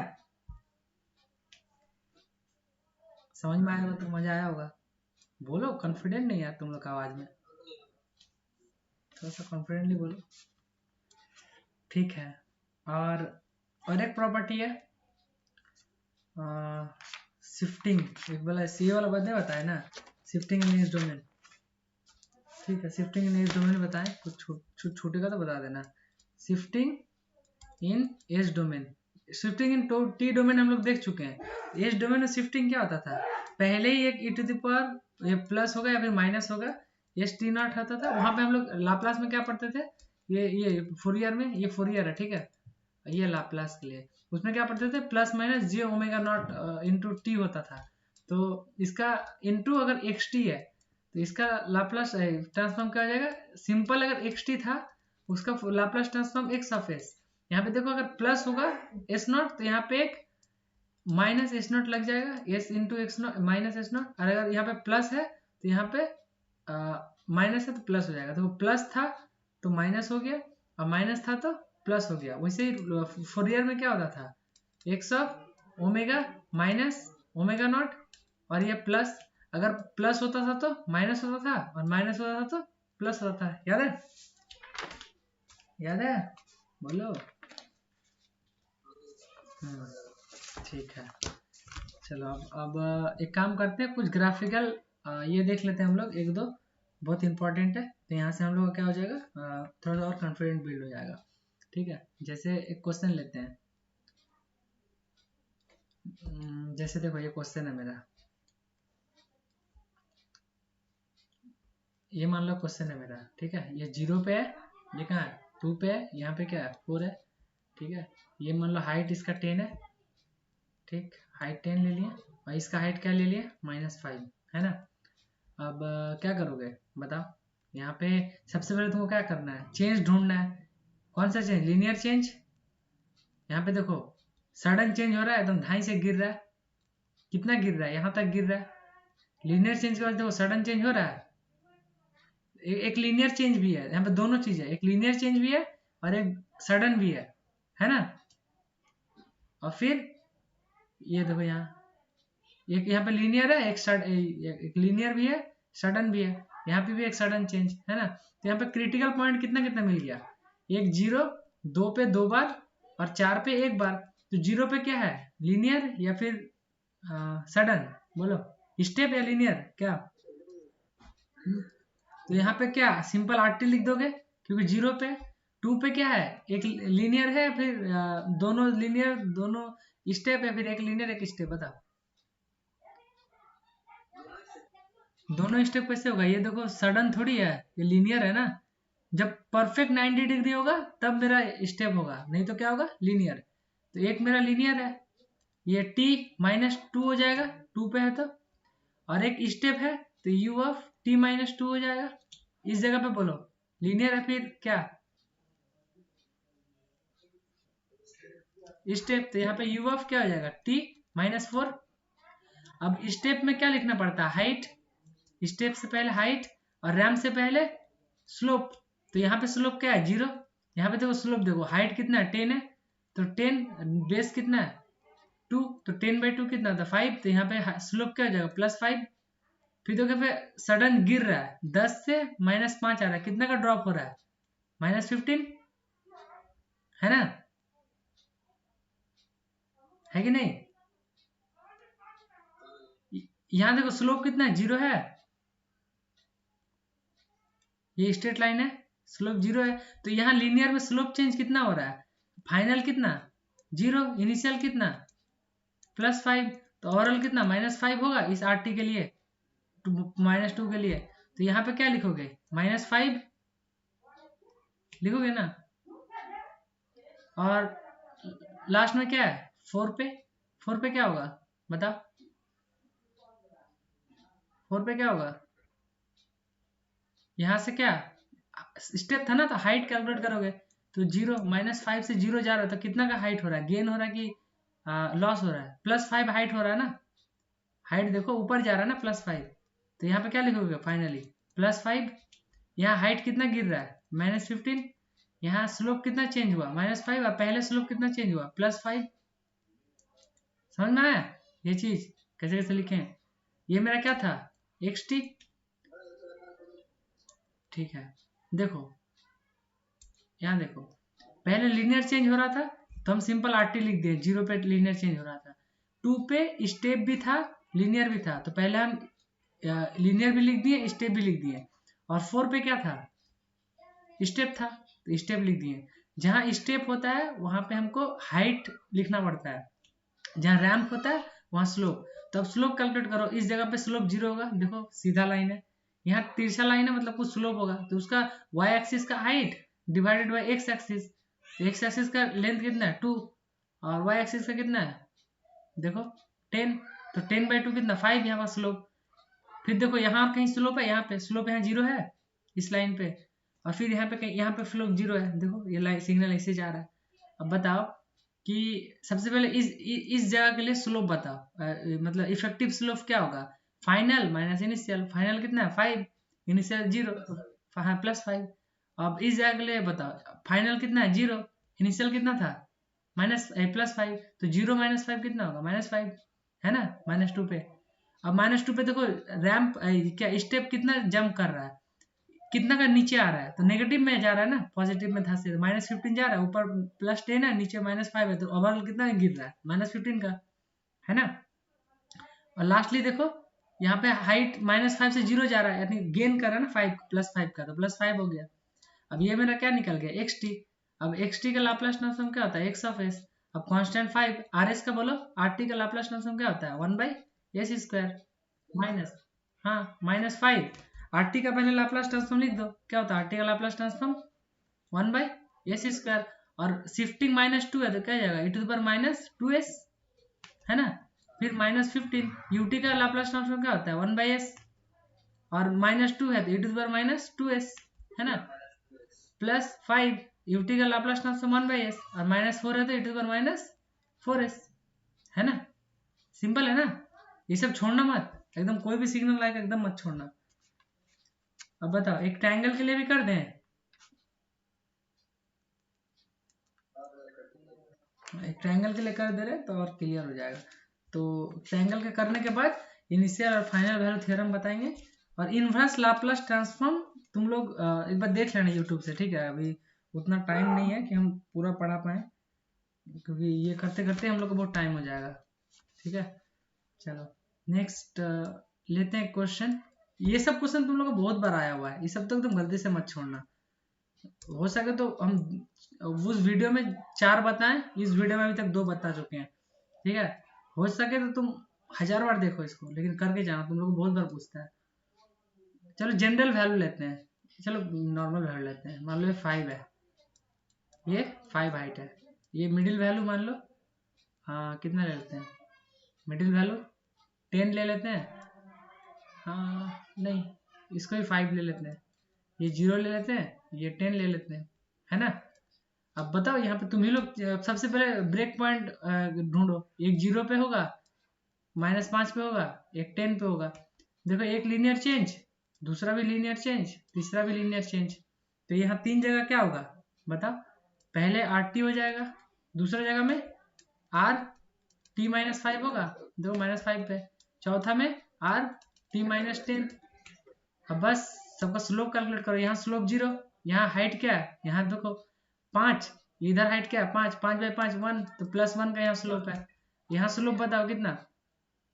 Speaker 1: समझ में आया होगा तो मजा आया होगा। बोलो, कॉन्फिडेंट नहीं यार तुम लोग का आवाज में, थोड़ा सा कॉन्फिडेंटली बोलो। ठीक है, और एक प्रॉपर्टी है शिफ्टिंग, एक वाला सी वाला बदले बताया ना, शिफ्टिंग इन एज डोमेन। ठीक है, शिफ्टिंग इन एज डोमेन बताएं, कुछ छूटेगा तो बता देना। Shifting in as domain, shifting in T domain हम लोग देख चुके हैं। एज डोमेन में शिफ्टिंग क्या होता था, पहले ही एक ई टू द पावर ये प्लस होगा या फिर माइनस होगा, एस टी नॉट होता था, वहां पे हम लोग लाप्लास में क्या पढ़ते थे, ये फोरियर में, ये फोरियर है ठीक है, ये लाप्लास के लिए उसमें क्या पढ़ते थे, plus minus j omega not into T होता था, तो इसका इंटू अगर एक्स टी है तो इसका लाप्लास ट्रांसफॉर्म क्या हो जाएगा, सिंपल अगर एक्स टी था उसका Laplace transform x of S, यहाँ पे देखो अगर प्लस होगा एस नॉट तो यहाँ पे एक माइनस एस नॉट लग जाएगा, S into x not minus S not, और अगर यहाँ पे प्लस है तो यहाँ पे माइनस है तो प्लस हो जाएगा, तो प्लस था तो माइनस हो गया और माइनस था तो प्लस हो गया। वैसे ही फोरियर में क्या होता था, x of omega minus omega naught, और ये प्लस, अगर प्लस होता था तो माइनस होता था और माइनस होता था तो प्लस होता था, याद है, याद है, बोलो। हम्म, ठीक है, चलो अब एक काम करते हैं, कुछ ग्राफिकल ये देख लेते हैं हम लोग, एक दो बहुत इंपॉर्टेंट है, तो यहाँ से हम लोग का क्या हो जाएगा, थोड़ा सा और कॉन्फिडेंट बिल्ड हो जाएगा। ठीक है, जैसे एक क्वेश्चन लेते हैं, जैसे देखो ये क्वेश्चन है मेरा, ये मान लो क्वेश्चन है मेरा, ठीक है, ये 0 पे है, ये कहाँ है 2 पे है, यहाँ पे क्या है 4 है, ठीक है, ये मान लो हाइट इसका 10 है, ठीक, हाइट 10 ले लिया और इसका हाइट क्या ले लिया -5, है ना। अब क्या करोगे बताओ, यहाँ पे सबसे पहले तुमको क्या करना है, चेंज ढूंढना है, कौन सा चेंज, लीनियर चेंज, यहाँ पे देखो सडन चेंज हो रहा है, एकदम ढाई से गिर रहा है, कितना गिर रहा है, यहाँ तक गिर रहा है, लीनियर चेंज के बाद देखो सडन चेंज हो रहा है, एक लीनियर चेंज भी है, यहाँ पे दोनों चीज है, एक लीनियर चेंज भी है और एक सडन भी है ना। और फिर ये देखो यहाँ एक यहाँ पे लीनियर है, एक लीनियर भी है, सडन भी है, यहाँ पे भी एक सडन चेंज है ना, तो यहाँ पे क्रिटिकल पॉइंट कितना कितना मिल गया, एक जीरो, दो पे दो बार और चार पे एक बार, तो जीरो पे क्या है लीनियर या फिर सडन, बोलो स्टेप या लीनियर क्या, तो यहाँ पे क्या सिंपल आरटी लिख दोगे, क्योंकि जीरो पे, टू पे क्या है एक लीनियर है, फिर दोनों लीनियर, दोनों स्टेप है, फिर एक लीनियर एक स्टेप, बताओ दोनों स्टेप कैसे होगा, ये देखो सडन थोड़ी है, ये लीनियर है ना, जब परफेक्ट 90 डिग्री होगा तब मेरा स्टेप होगा, नहीं तो क्या होगा लीनियर, तो एक मेरा लीनियर है, ये t -2 हो जाएगा, टू पे है तो, और एक स्टेप है तो u ऑफ t -2 हो जाएगा, इस जगह पे बोलो लीनियर है फिर क्या स्टेप, तो यहाँ पे u ऑफ क्या हो जाएगा t -4, अब स्टेप में क्या लिखना पड़ता है हाइट, स्टेप से पहले हाइट और रैम से पहले स्लोप, तो यहाँ पे स्लोप क्या है 0, यहाँ पे देखो स्लोप देखो, हाइट कितना है 10 है, तो 10 बेस कितना है 2, तो 10/2 कितना था 5, तो यहाँ पे स्लोप क्या हो जाएगा +5, फिर देखो फिर सडन गिर रहा है 10 से -5 आ रहा है, कितना का ड्रॉप हो रहा है -15, है ना, है कि नहीं, यहाँ देखो स्लोप कितना है 0 है, ये स्ट्रेट लाइन है, स्लोप 0 है, तो यहाँ लीनियर में स्लोप चेंज कितना हो रहा है, फाइनल कितना 0, इनिशियल कितना +5, तो ओवरऑल कितना -5 होगा इस RT के लिए, -2 के लिए। तो यहाँ पे क्या लिखोगे, -5 लिखोगे ना, और लास्ट में क्या है 4 पे क्या होगा बताओ, 4 पे क्या होगा, यहाँ से क्या स्टेप था ना, तो हाइट कैलकुलेट करोगे, तो 0 -5 से 0 जा रहा है, तो कितना का हाइट हो रहा है, गेन हो रहा है कि लॉस हो रहा है, +5 हाइट हो रहा है ना, हाइट देखो ऊपर जा रहा है ना +5, तो यहाँ पे क्या लिखोगे फाइनली +5, यहाँ हाइट कितना गिर रहा है -15, यहाँ स्लोप कितना चेंज हुआ -5, और पहले स्लोप कितना चेंज हुआ +5। समझ में आया ये चीज कैसे कैसे लिखे हैं। ये मेरा क्या था xt, ठीक है। देखो यहाँ देखो, पहले लीनियर चेंज हो रहा था, तो हम सिंपल RT लिख दिए, 0 पे लीनियर चेंज हो रहा था, 2 पे स्टेप भी था लीनियर भी था, तो पहले हम लीनियर भी लिख दिए स्टेप भी लिख दिए, और 4 पे क्या था स्टेप था, तो स्टेप लिख दिए। जहाँ स्टेप होता है वहां पे हमको हाइट लिखना पड़ता है, जहाँ रैम्प होता है वहां स्लोप, तो अब स्लोप कैलकुलेट करो, इस जगह पे स्लोप 0 होगा, देखो सीधा लाइन है, यहाँ तिरछा लाइन है मतलब कुछ स्लोप होगा, तो उसका y एक्सिस का height divided by x axis, तो x एक्सिस का लेंथ कितना है 2, और y एक्सिस का कितना है देखो 10, तो 10/2 कितना 5 यहाँ का स्लोप। फिर देखो यहाँ कहीं स्लोप है, यहाँ पे स्लोप यहाँ 0 है इस लाइन पे, और फिर यहाँ पे कहीं यहाँ पे स्लोप 0 है, देखो ये लाइन सिग्नल ऐसे जा रहा है। अब बताओ कि सबसे पहले इस जगह के लिए स्लोप बताओ, मतलब इफेक्टिव स्लोप क्या होगा, फाइनल माइनस इनिशियल, फाइनल कितना है 5, इनिशियल 0, +5। अब इस जगह के लिए बताओ फाइनल कितना है 0, इनिशियल कितना था +5, तो 0 -5 कितना होगा -5, है ना -2 पे। अब -2 पे देखो रैंप क्या स्टेप कितना जंप कर रहा है, कितना का नीचे आ रहा है, तो नेगेटिव में जा रहा है ना, पॉजिटिव में था से -15 जा रहा है, ऊपर +10 है नीचे -5 है, तो ओवरऑल कितना गिर रहा है -15 का, है ना। और लास्टली देखो यहाँ पे हाइट -5 से 0 जा रहा है, यानी गेन कर रहा है ना 5 +5 का, तो +5 हो गया। अब ये मेरा क्या निकल गया xt, अब xt का लाप्लास ट्रांसफॉर्म क्या होता है x(s), अब कांस्टेंट 5 rs का बोलो, rt का लाप्लास ट्रांसफॉर्म क्या होता है 1/s², माइनस, हाँ -5, RT का पहले लाप्लास ट्रांसफॉर्म लिख दो, क्या होता है RT का लाप्लास ट्रांसफॉर्म 1/s², और शिफ्टिंग -2 है तो क्या जाएगा e⁻²s, है ना। फिर -15 ut का लाप्लास ट्रांसफॉर्म क्या होता है 1/s, और -2 है तो e⁻²s, है ना, +5 ut का लाप्लास ट्रांसफॉर्म 1/s, और -4 है तो e⁻4s, है ना। सिंपल है ना, ये सब छोड़ना मत, एकदम कोई भी सिग्नल लाएगा एकदम मत छोड़ना। अब बताओ एक ट्रायंगल के लिए भी कर दें, एक ट्रायंगल के लिए कर दे रहे तो और क्लियर हो जाएगा। तो ट्रायंगल के करने के बाद इनिशियल और फाइनल वैल्यू थ्योरम बताएंगे, और इनवर्स लाप्लास ट्रांसफॉर्म तुम लोग एक बार देख लेना यूट्यूब से, ठीक है। अभी उतना टाइम नहीं है कि हम पूरा पढ़ा पाए, क्योंकि ये करते करते हम लोग को बहुत टाइम हो जाएगा, ठीक है। चलो नेक्स्ट लेते हैं क्वेश्चन। ये सब क्वेश्चन तुम लोग को बहुत बार आया हुआ है, ये सब तो तुम गलती से मत छोड़ना, हो सके तो हम उस वीडियो में 4 बताएं, इस वीडियो में अभी तक 2 बता चुके हैं, ठीक है। हो सके तो तुम 1000 बार देखो इसको, लेकिन करके जाना, तुम लोग को बहुत बार पूछता है। चलो जनरल वैल्यू लेते हैं, चलो नॉर्मल वैल्यू लेते हैं, मान लो ये 5 है, ये 5 हाइट है, ये मिडिल वैल्यू मान लो, हाँ कितना ले लेते हैं मिडिल वैल्यू 10 ले लेते हैं, हाँ नहीं इसको भी 5 ले लेते हैं, ये 0 ले लेते हैं, ये 10 ले लेते हैं, है ना। अब बताओ यहाँ पे तुम ही लोग सबसे पहले ब्रेक पॉइंट ढूंढो, एक 0 पे होगा, -5 पे होगा, एक 10 पे होगा। देखो एक लीनियर चेंज, दूसरा भी लीनियर चेंज, तीसरा भी लीनियर चेंज, तो यहाँ 3 जगह क्या होगा बताओ, पहले RT हो जाएगा, दूसरा जगह में RT-5 होगा, देखो -5 पे, चौथा में RT-10। अब बस सबका स्लोप कैलकुलेट करो, यहाँ स्लोप 0, यहाँ हाइट क्या है, यहाँ देखो 5, इधर हाइट क्या है 5, 5/5 1, तो +1 का यहाँ स्लोप है, यहाँ स्लोप बताओ कितना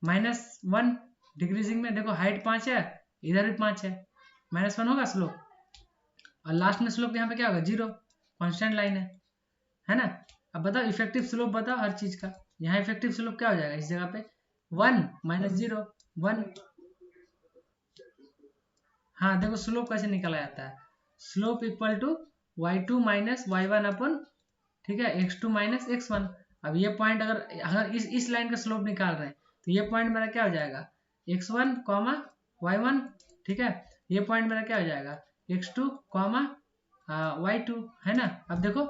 Speaker 1: -1, डिक्रीजिंग में देखो हाइट 5 है, इधर भी 5 है, -1 होगा स्लोप, और लास्ट में स्लोप यहाँ पे क्या होगा 0, कांस्टेंट लाइन है ना। अब बताओ इफेक्टिव स्लोप बताओ हर चीज का, यहाँ इफेक्टिव स्लोप क्या हो जाएगा इस जगह पे 1 माइनस 0 1। हाँ देखो स्लोप कैसे निकाला जाता है, slope equal to y2 minus y1 अपन, ठीक है, x2 माइनस x1। अब ये पॉइंट अगर अगर इस लाइन का स्लोप निकाल रहे हैं तो ये पॉइंट मेरा क्या हो जाएगा x1 कॉमा y1, ठीक है, ये पॉइंट मेरा क्या हो जाएगा x2 कॉमा y2, है ना। अब देखो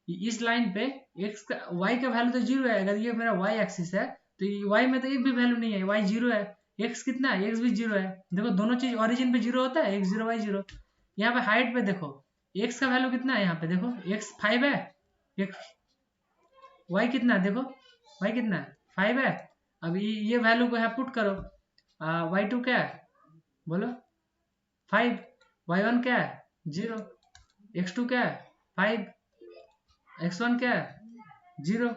Speaker 1: इस लाइन पे x का y का वैल्यू तो 0 है, अगर ये मेरा y एक्सिस है तो y में तो एक भी वैल्यू नहीं है, y 0 है, x कितना है x भी 0 है। देखो दोनों चीज ओरिजिन पे 0 होता है, x 0 y 0। यहाँ पे हाइट पे देखो x का वैल्यू कितना है, यहाँ पे देखो x 5 है, x y कितना है देखो y कितना है 5 है। अब ये वैल्यू को यहाँ पुट करो, y2 क्या है बोलो 5, y1 क्या है 0, x2 क्या है 5, x1 क्या है 0,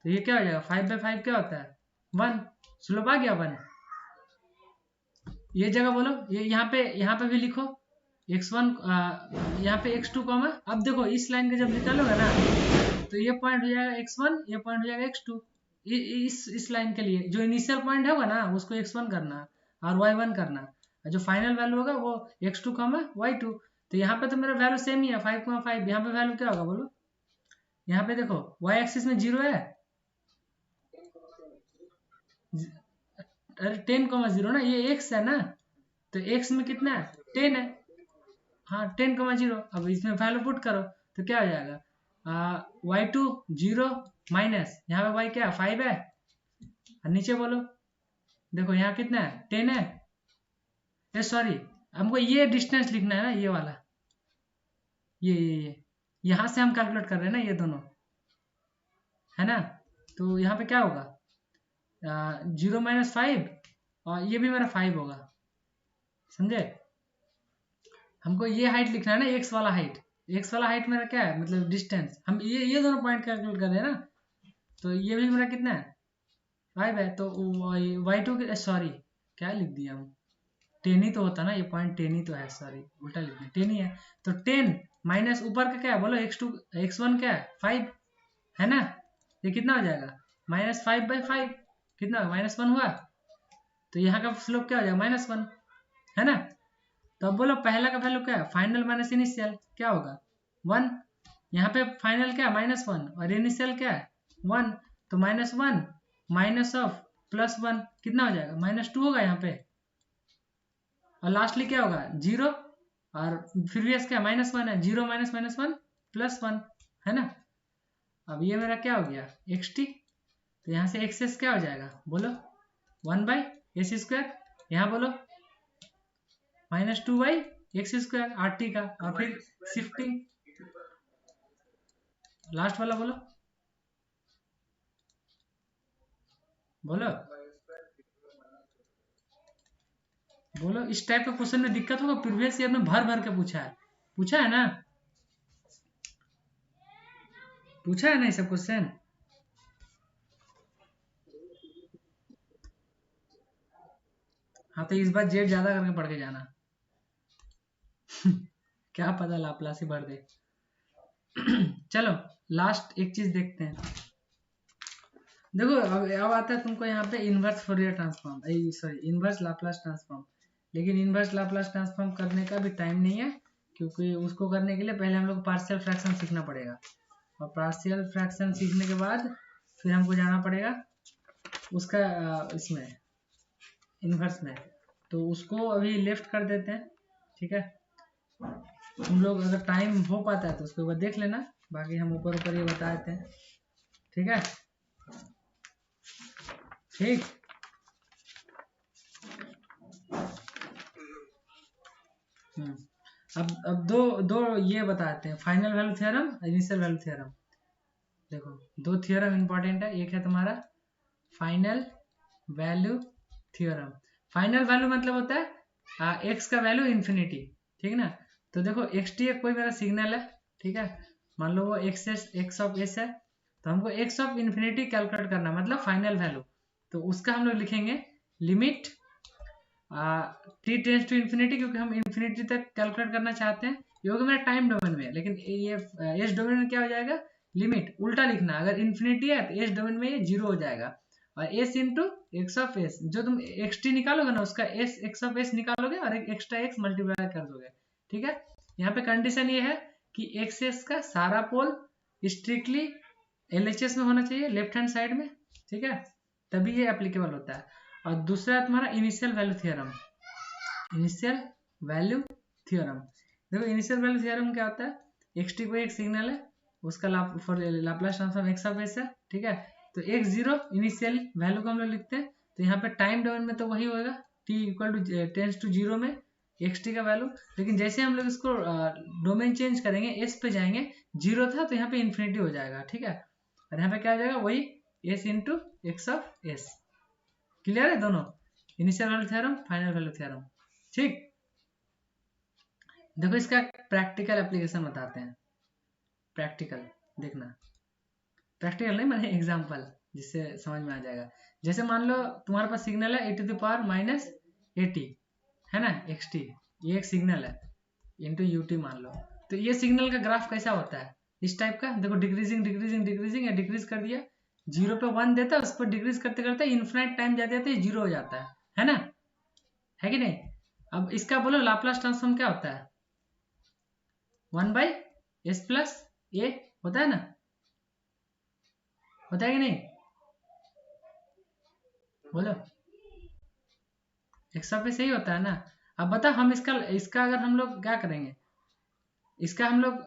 Speaker 1: तो ये क्या हो जाएगा 5/5 क्या होता है 1, स्लोप आ गया 1। ये जगह बोलो ये यहाँ पे भी लिखो x1 यहाँ पे x2 कॉमा, अब देखो इस लाइन का जब निकालोगे ना तो ये पॉइंट हो जाएगा x1, ये पॉइंट हो जाएगा x2। इस लाइन के लिए जो इनिशियल पॉइंट होगा ना उसको x1 करना और y1 करना, जो फाइनल वैल्यू होगा वो x2 कॉमा y2। तो यहाँ पे तो मेरा वैल्यू सेम ही है 5,5, यहाँ पे वैल्यू क्या होगा बोलो, यहाँ पे देखो y एक्सिस में 0 है, अरे 10,0 ना, ये x है ना, तो x में कितना है 10 है, हाँ 10,0। अब इसमें वैल्यू पुट करो तो क्या हो जाएगा y2 0 माइनस यहाँ पे y क्या 5 है, और नीचे बोलो देखो यहाँ कितना है 10 है, सॉरी हमको ये डिस्टेंस लिखना है ना, ये वाला ये यहाँ से हम कैलकुलेट कर रहे हैं ना ये दोनों, है ना। तो यहाँ पे क्या होगा 0 माइनस 5 और ये भी मेरा 5 होगा, समझे। हमको ये हाइट लिखना है ना, एक्स वाला हाइट, एक्स वाला हाइट मेरा क्या है मतलब डिस्टेंस, हम ये दोनों पॉइंट कैलकुलेट कर रहे हैं ना, तो ये भी मेरा कितना है 5 है। तो y2 सॉरी क्या लिख दिया हम, 10 ही तो होता ना, ये पॉइंट 10 ही तो है, सॉरी उल्टा लिख दिया 10 ही है। तो 10 माइनस ऊपर का क्या है बोलो x2 x1 क्या है 5, है ना, ये कितना हो जाएगा -5/5, कितना -1 हुआ, तो यहाँ का स्लोप क्या हो जाएगा -1, है ना। तो अब बोलो पहला का वैल्यू क्या है फाइनल माइनस इनिशियल क्या होगा 1, यहाँ पे फाइनल क्या है -1 और इनिशियल क्या है 1, तो -1 माइनस ऑफ +1 कितना हो जाएगा -2 होगा यहाँ पे, और लास्टली क्या होगा 0, और प्रीवियस क्या -1 है, 0 माइनस -1 +1, है ना। अब ये मेरा क्या हो गया xt, तो यहाँ से एक्सेस क्या हो जाएगा बोलो 1/s², यहाँ बोलो -2/x² RT का, और फिर शिफ्टिंग लास्ट वाला बोलो बोलो बोलो। इस टाइप का क्वेश्चन में दिक्कत होगा, प्रीवियस ईयर में भर भर के पूछा है ना, पूछा है ना ये सब क्वेश्चन। हाँ तो इस बार जेड ज्यादा करके पढ़ के जाना क्या पता लाप्लास ही भर दे चलो लास्ट एक चीज देखते हैं, देखो अब आता है तुमको यहाँ पे inverse Fourier transform, sorry inverse Laplace transform. लेकिन इनवर्स लाप्लास ट्रांसफॉर्म करने का भी टाइम नहीं है, क्योंकि उसको करने के लिए पहले हम लोग पार्शियल फ्रैक्शन सीखना पड़ेगा, और पार्शियल फ्रैक्शन सीखने के बाद फिर हमको जाना पड़ेगा उसका इसमें इनवर्स में, तो उसको अभी लेफ्ट कर देते हैं, ठीक है। तुम लोग अगर टाइम हो पाता है तो उसके बाद देख लेना, बाकी हम ऊपर ऊपर ये बता देते हैं, ठीक है ठीक। अब दो ये बताते हैं, final value theorem initial value theorem. देखो दो थ्योरम इंपॉर्टेंट है, एक है तुम्हारा final value theorem. Final value मतलब होता है एक्स का वैल्यू इन्फिनिटी, ठीक है ना। तो देखो एक्स टी कोई मेरा सिग्नल है, ठीक है, मान लो वो एक्स ऑफ एस है, तो हमको एक्स ऑफ इन्फिनिटी कैलकुलेट करना मतलब फाइनल वैल्यू, तो उसका हम लोग लिखेंगे limit t tends to infinity, क्योंकि हम इन्फिनिटी तक कैलकुलेट करना चाहते हैं। ये होगा मेरा टाइम डोमेन में, लेकिन ये एस डोमेन में क्या हो जाएगा, लिमिट उल्टा लिखना, अगर इन्फिनिटी है तो एस डोमेन में ये 0 हो जाएगा। और S into x of S, जो तुम एक्स टी निकालोगे ना उसका एस एक्स ऑफ एस निकालोगे और एक एक्स्ट्रा एक्स मल्टीप्लाई कर दोगे। ठीक है, यहाँ पे कंडीशन ये है कि एक्स एस का सारा पोल स्ट्रिक्टली एलएचएस में होना चाहिए लेफ्ट हैंड साइड में। ठीक है, तभी ये एप्लीकेबल होता है। और दूसरा तुम्हारा initial value theorem. Initial value theorem, देखो इनिशियल वैल्यू थ्योरम क्या होता है, एक्स टी कोई एक सिग्नल है, उसका Laplace transform x of s है। ठीक है, तो एक्स जीरो इनिशियल वैल्यू को हम लोग लिखते हैं, तो यहाँ पे टाइम डोमेन में तो वही होगा T equal to tends to zero में एक्स टी का वैल्यू। लेकिन जैसे हम लोग इसको डोमेन चेंज करेंगे, एस पे जाएंगे, जीरो था तो यहाँ पे इन्फिनिटी हो जाएगा। ठीक है, और यहाँ पे क्या हो जाएगा, वही S into x of S. Clear है दोनों, initial value theorem, final value theorem. ठीक, देखो इसका प्रैक्टिकल एप्लीकेशन बताते हैं। प्रैक्टिकल देखना, प्रैक्टिकल नहीं मैंने एग्जांपल, जिससे समझ में आ जाएगा। जैसे मान लो तुम्हारे पास सिग्नल है e⁻−80 है ना, xt, ये एक सिग्नल है इंटू यूटी मान लो। तो ये सिग्नल का ग्राफ कैसा होता है, इस टाइप का, देखो डिक्रीजिंग डिक्रीजिंग डिक्रीजिंग, या डिक्रीज कर दिया, 0 पे 1 देता है, उस पर डिक्रीज करते करते इन्फिनाइट टाइम जाते जाते 0 हो जाता है ना, है कि नहीं। अब इसका बोलो लाप्लास ट्रांसफॉर्म क्या होता है, 1/s+a होता है ना, होता है कि नहीं, बोलो, एक्स ऑफ सही होता है ना। अब बता हम इसका अगर हम लोग क्या करेंगे, इसका हम लोग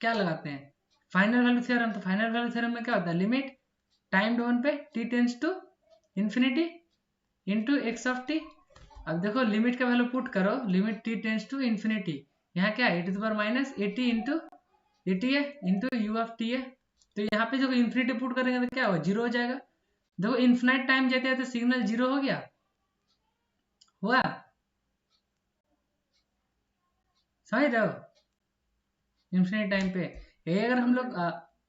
Speaker 1: क्या लगाते हैं, फाइनल वैल्यू थ्योरम। तो फाइनल वैल्यू थ्योरम में क्या होता है, लिमिट टाइम डोमेन पे t tends to infinity into x of T. अब देखो लिमिट का वैल्यू पुट करो, limit t tends to infinity, यहाँ क्या है e⁻−80 इंटू एटी है इंटू यू ऑफ टी है। तो यहाँ पे जो इन्फिनिटी पुट करेंगे तो क्या होगा, 0 हो जाएगा। देखो इन्फिनाइट टाइम जाते हैं तो सिग्नल 0 हो गया, हुआ, समझ रहे हो। इन्फिनिट टाइम पे ये अगर हम लोग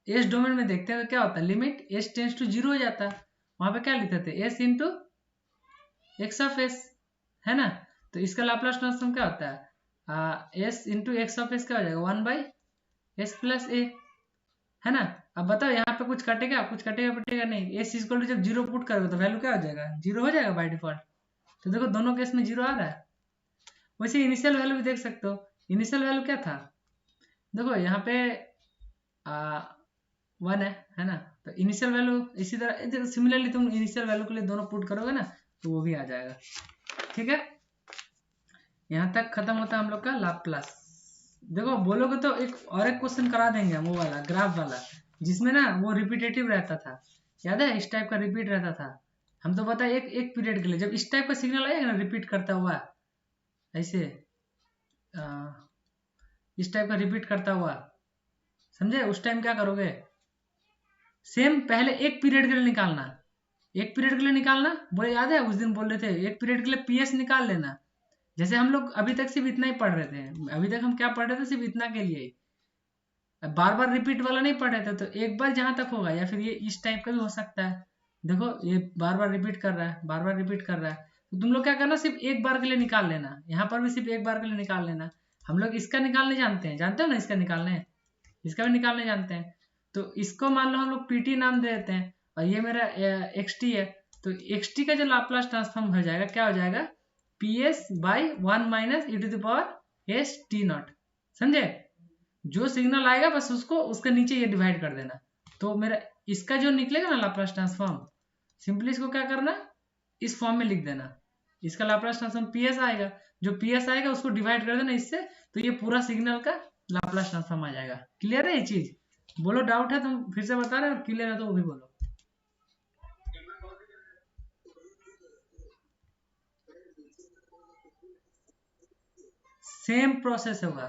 Speaker 1: एस डोमेन में देखते हैं तो क्या होता है, लिमिट एस टेंस टू 0 हो जाता है, वहां पे क्या लिखते थे, S into x of s, है ना। तो इसका लाप्लास ट्रांसफॉर्म क्या होता है, S into x of S क्या हो जाएगा, 1/s+a, है ना। अब बताओ यहाँ पे कुछ कटेगा, कुछ कटेगा पटेगा नहीं, एस इक्वल टू जब 0 पुट करोगे तो वैल्यू क्या हो जाएगा, 0 हो जाएगा बाय डिफॉल्ट। तो देखो दोनों केस में 0 आ रहा है। वैसे इनिशियल वैल्यू भी देख सकते हो, इनिशियल वैल्यू क्या था, देखो यहाँ पे 1 है ना। तो इनिशियल वैल्यू इसी तरह सिमिलरली तुम इनिशियल वैल्यू के लिए दोनों पुट करोगे ना तो वो भी आ जाएगा। ठीक है, यहाँ तक खत्म होता है हम लोग का लाप्लास। देखो बोलोगे तो एक क्वेश्चन करा देंगे हम, वो वाला ग्राफ वाला, जिसमें ना वो रिपीटेटिव रहता था, याद है, इस टाइप का रिपीट रहता था। हम तो पता है एक पीरियड के लिए जब इस टाइप का सिग्नल आएगा ना रिपीट करता हुआ, ऐसे इस टाइप का रिपीट करता हुआ, समझे, उस टाइम क्या करोगे, सेम पहले एक पीरियड के लिए निकालना, एक पीरियड के लिए निकालना, बोले याद है उस दिन बोल रहे थे एक पीरियड के लिए पीएस निकाल लेना। जैसे हम लोग अभी तक सिर्फ इतना ही पढ़ रहे थे, अभी तक हम क्या पढ़ रहे थे, सिर्फ इतना के लिए, बार बार रिपीट वाला नहीं पढ़ रहे थे। तो एक बार जहां तक होगा, या फिर ये इस टाइप का भी हो सकता है, देखो ये बार बार रिपीट कर रहा है, बार बार रिपीट कर रहा है, तो तुम लोग क्या करना, सिर्फ एक बार के लिए निकाल लेना, यहाँ पर भी सिर्फ एक बार के लिए निकाल लेना। हम लोग इसका निकालने जानते हैं, जानते हो ना, इसका निकालने, इसका भी निकालने जानते हैं। तो इसको मान लो हम लोग पीटी नाम दे देते हैं, और ये मेरा एक्सटी है, तो एक्सटी का जो लाप्लास ट्रांसफॉर्म हो जाएगा क्या हो जाएगा, PS/1 - e⁻s⁡t0। समझे, जो सिग्नल आएगा बस उसको उसके नीचे ये डिवाइड कर देना। तो मेरा इसका जो निकलेगा ना लाप्लास ट्रांसफॉर्म, सिंपली इसको क्या करना, इस फॉर्म में लिख देना, इसका लाप्लास ट्रांसफॉर्म PS आएगा, जो PS आएगा उसको डिवाइड कर देना इससे, तो ये पूरा सिग्नल का लाप्लास ट्रांसफॉर्म आ जाएगा। क्लियर है ये चीज, बोलो डाउट है तुम फिर से बता रहे हो, क्लियर है तो वो भी बोलो। सेम प्रोसेस होगा,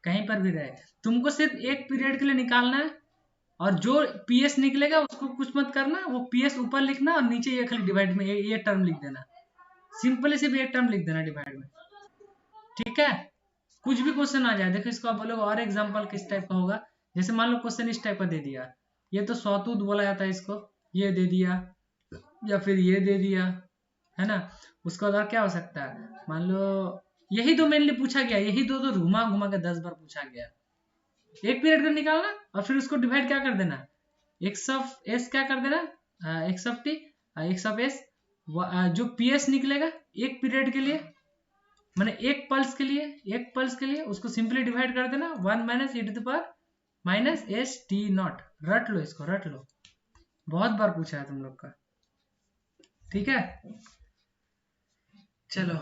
Speaker 1: कहीं पर भी रहे, तुमको सिर्फ एक पीरियड के लिए निकालना है, और जो पीएस निकलेगा उसको कुछ मत करना, वो पीएस ऊपर लिखना और नीचे ये खाली डिवाइड में ये टर्म लिख देना, सिंपली सिर्फ एक टर्म लिख देना डिवाइड में। ठीक है, कुछ भी क्वेश्चन आ जाए, देखो इसको आप बोलोगे और एग्जांपल किस टाइप का होगा, जैसे मान लो क्वेश्चन इस टाइप का दे दिया, ये तो सॉतूत बोला जाता है इसको, ये दे दिया या फिर ये दे दिया, है ना। उसका बाद क्या हो सकता है, मान लो यही दो मेनली पूछा गया, यही दो तो घुमा घुमा के 10 बार पूछा गया। एक पीरियड का निकालना और फिर उसको डिवाइड क्या कर देना, एक्स ऑफ एस क्या कर देना, x of T, x of S, जो पी एस निकलेगा एक पीरियड के लिए, माने एक पल्स के लिए, एक पल्स के लिए उसको सिंपली डिवाइड कर देना 1 minus E to the power minus S T nought. रट लो इसको, रट लो, बहुत बार पूछा है तुम लोग का, ठीक है। चलो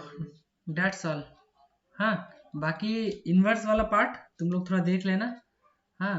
Speaker 1: डेट्स ऑल। हाँ, बाकी इनवर्स वाला पार्ट तुम लोग थोड़ा देख लेना। हाँ,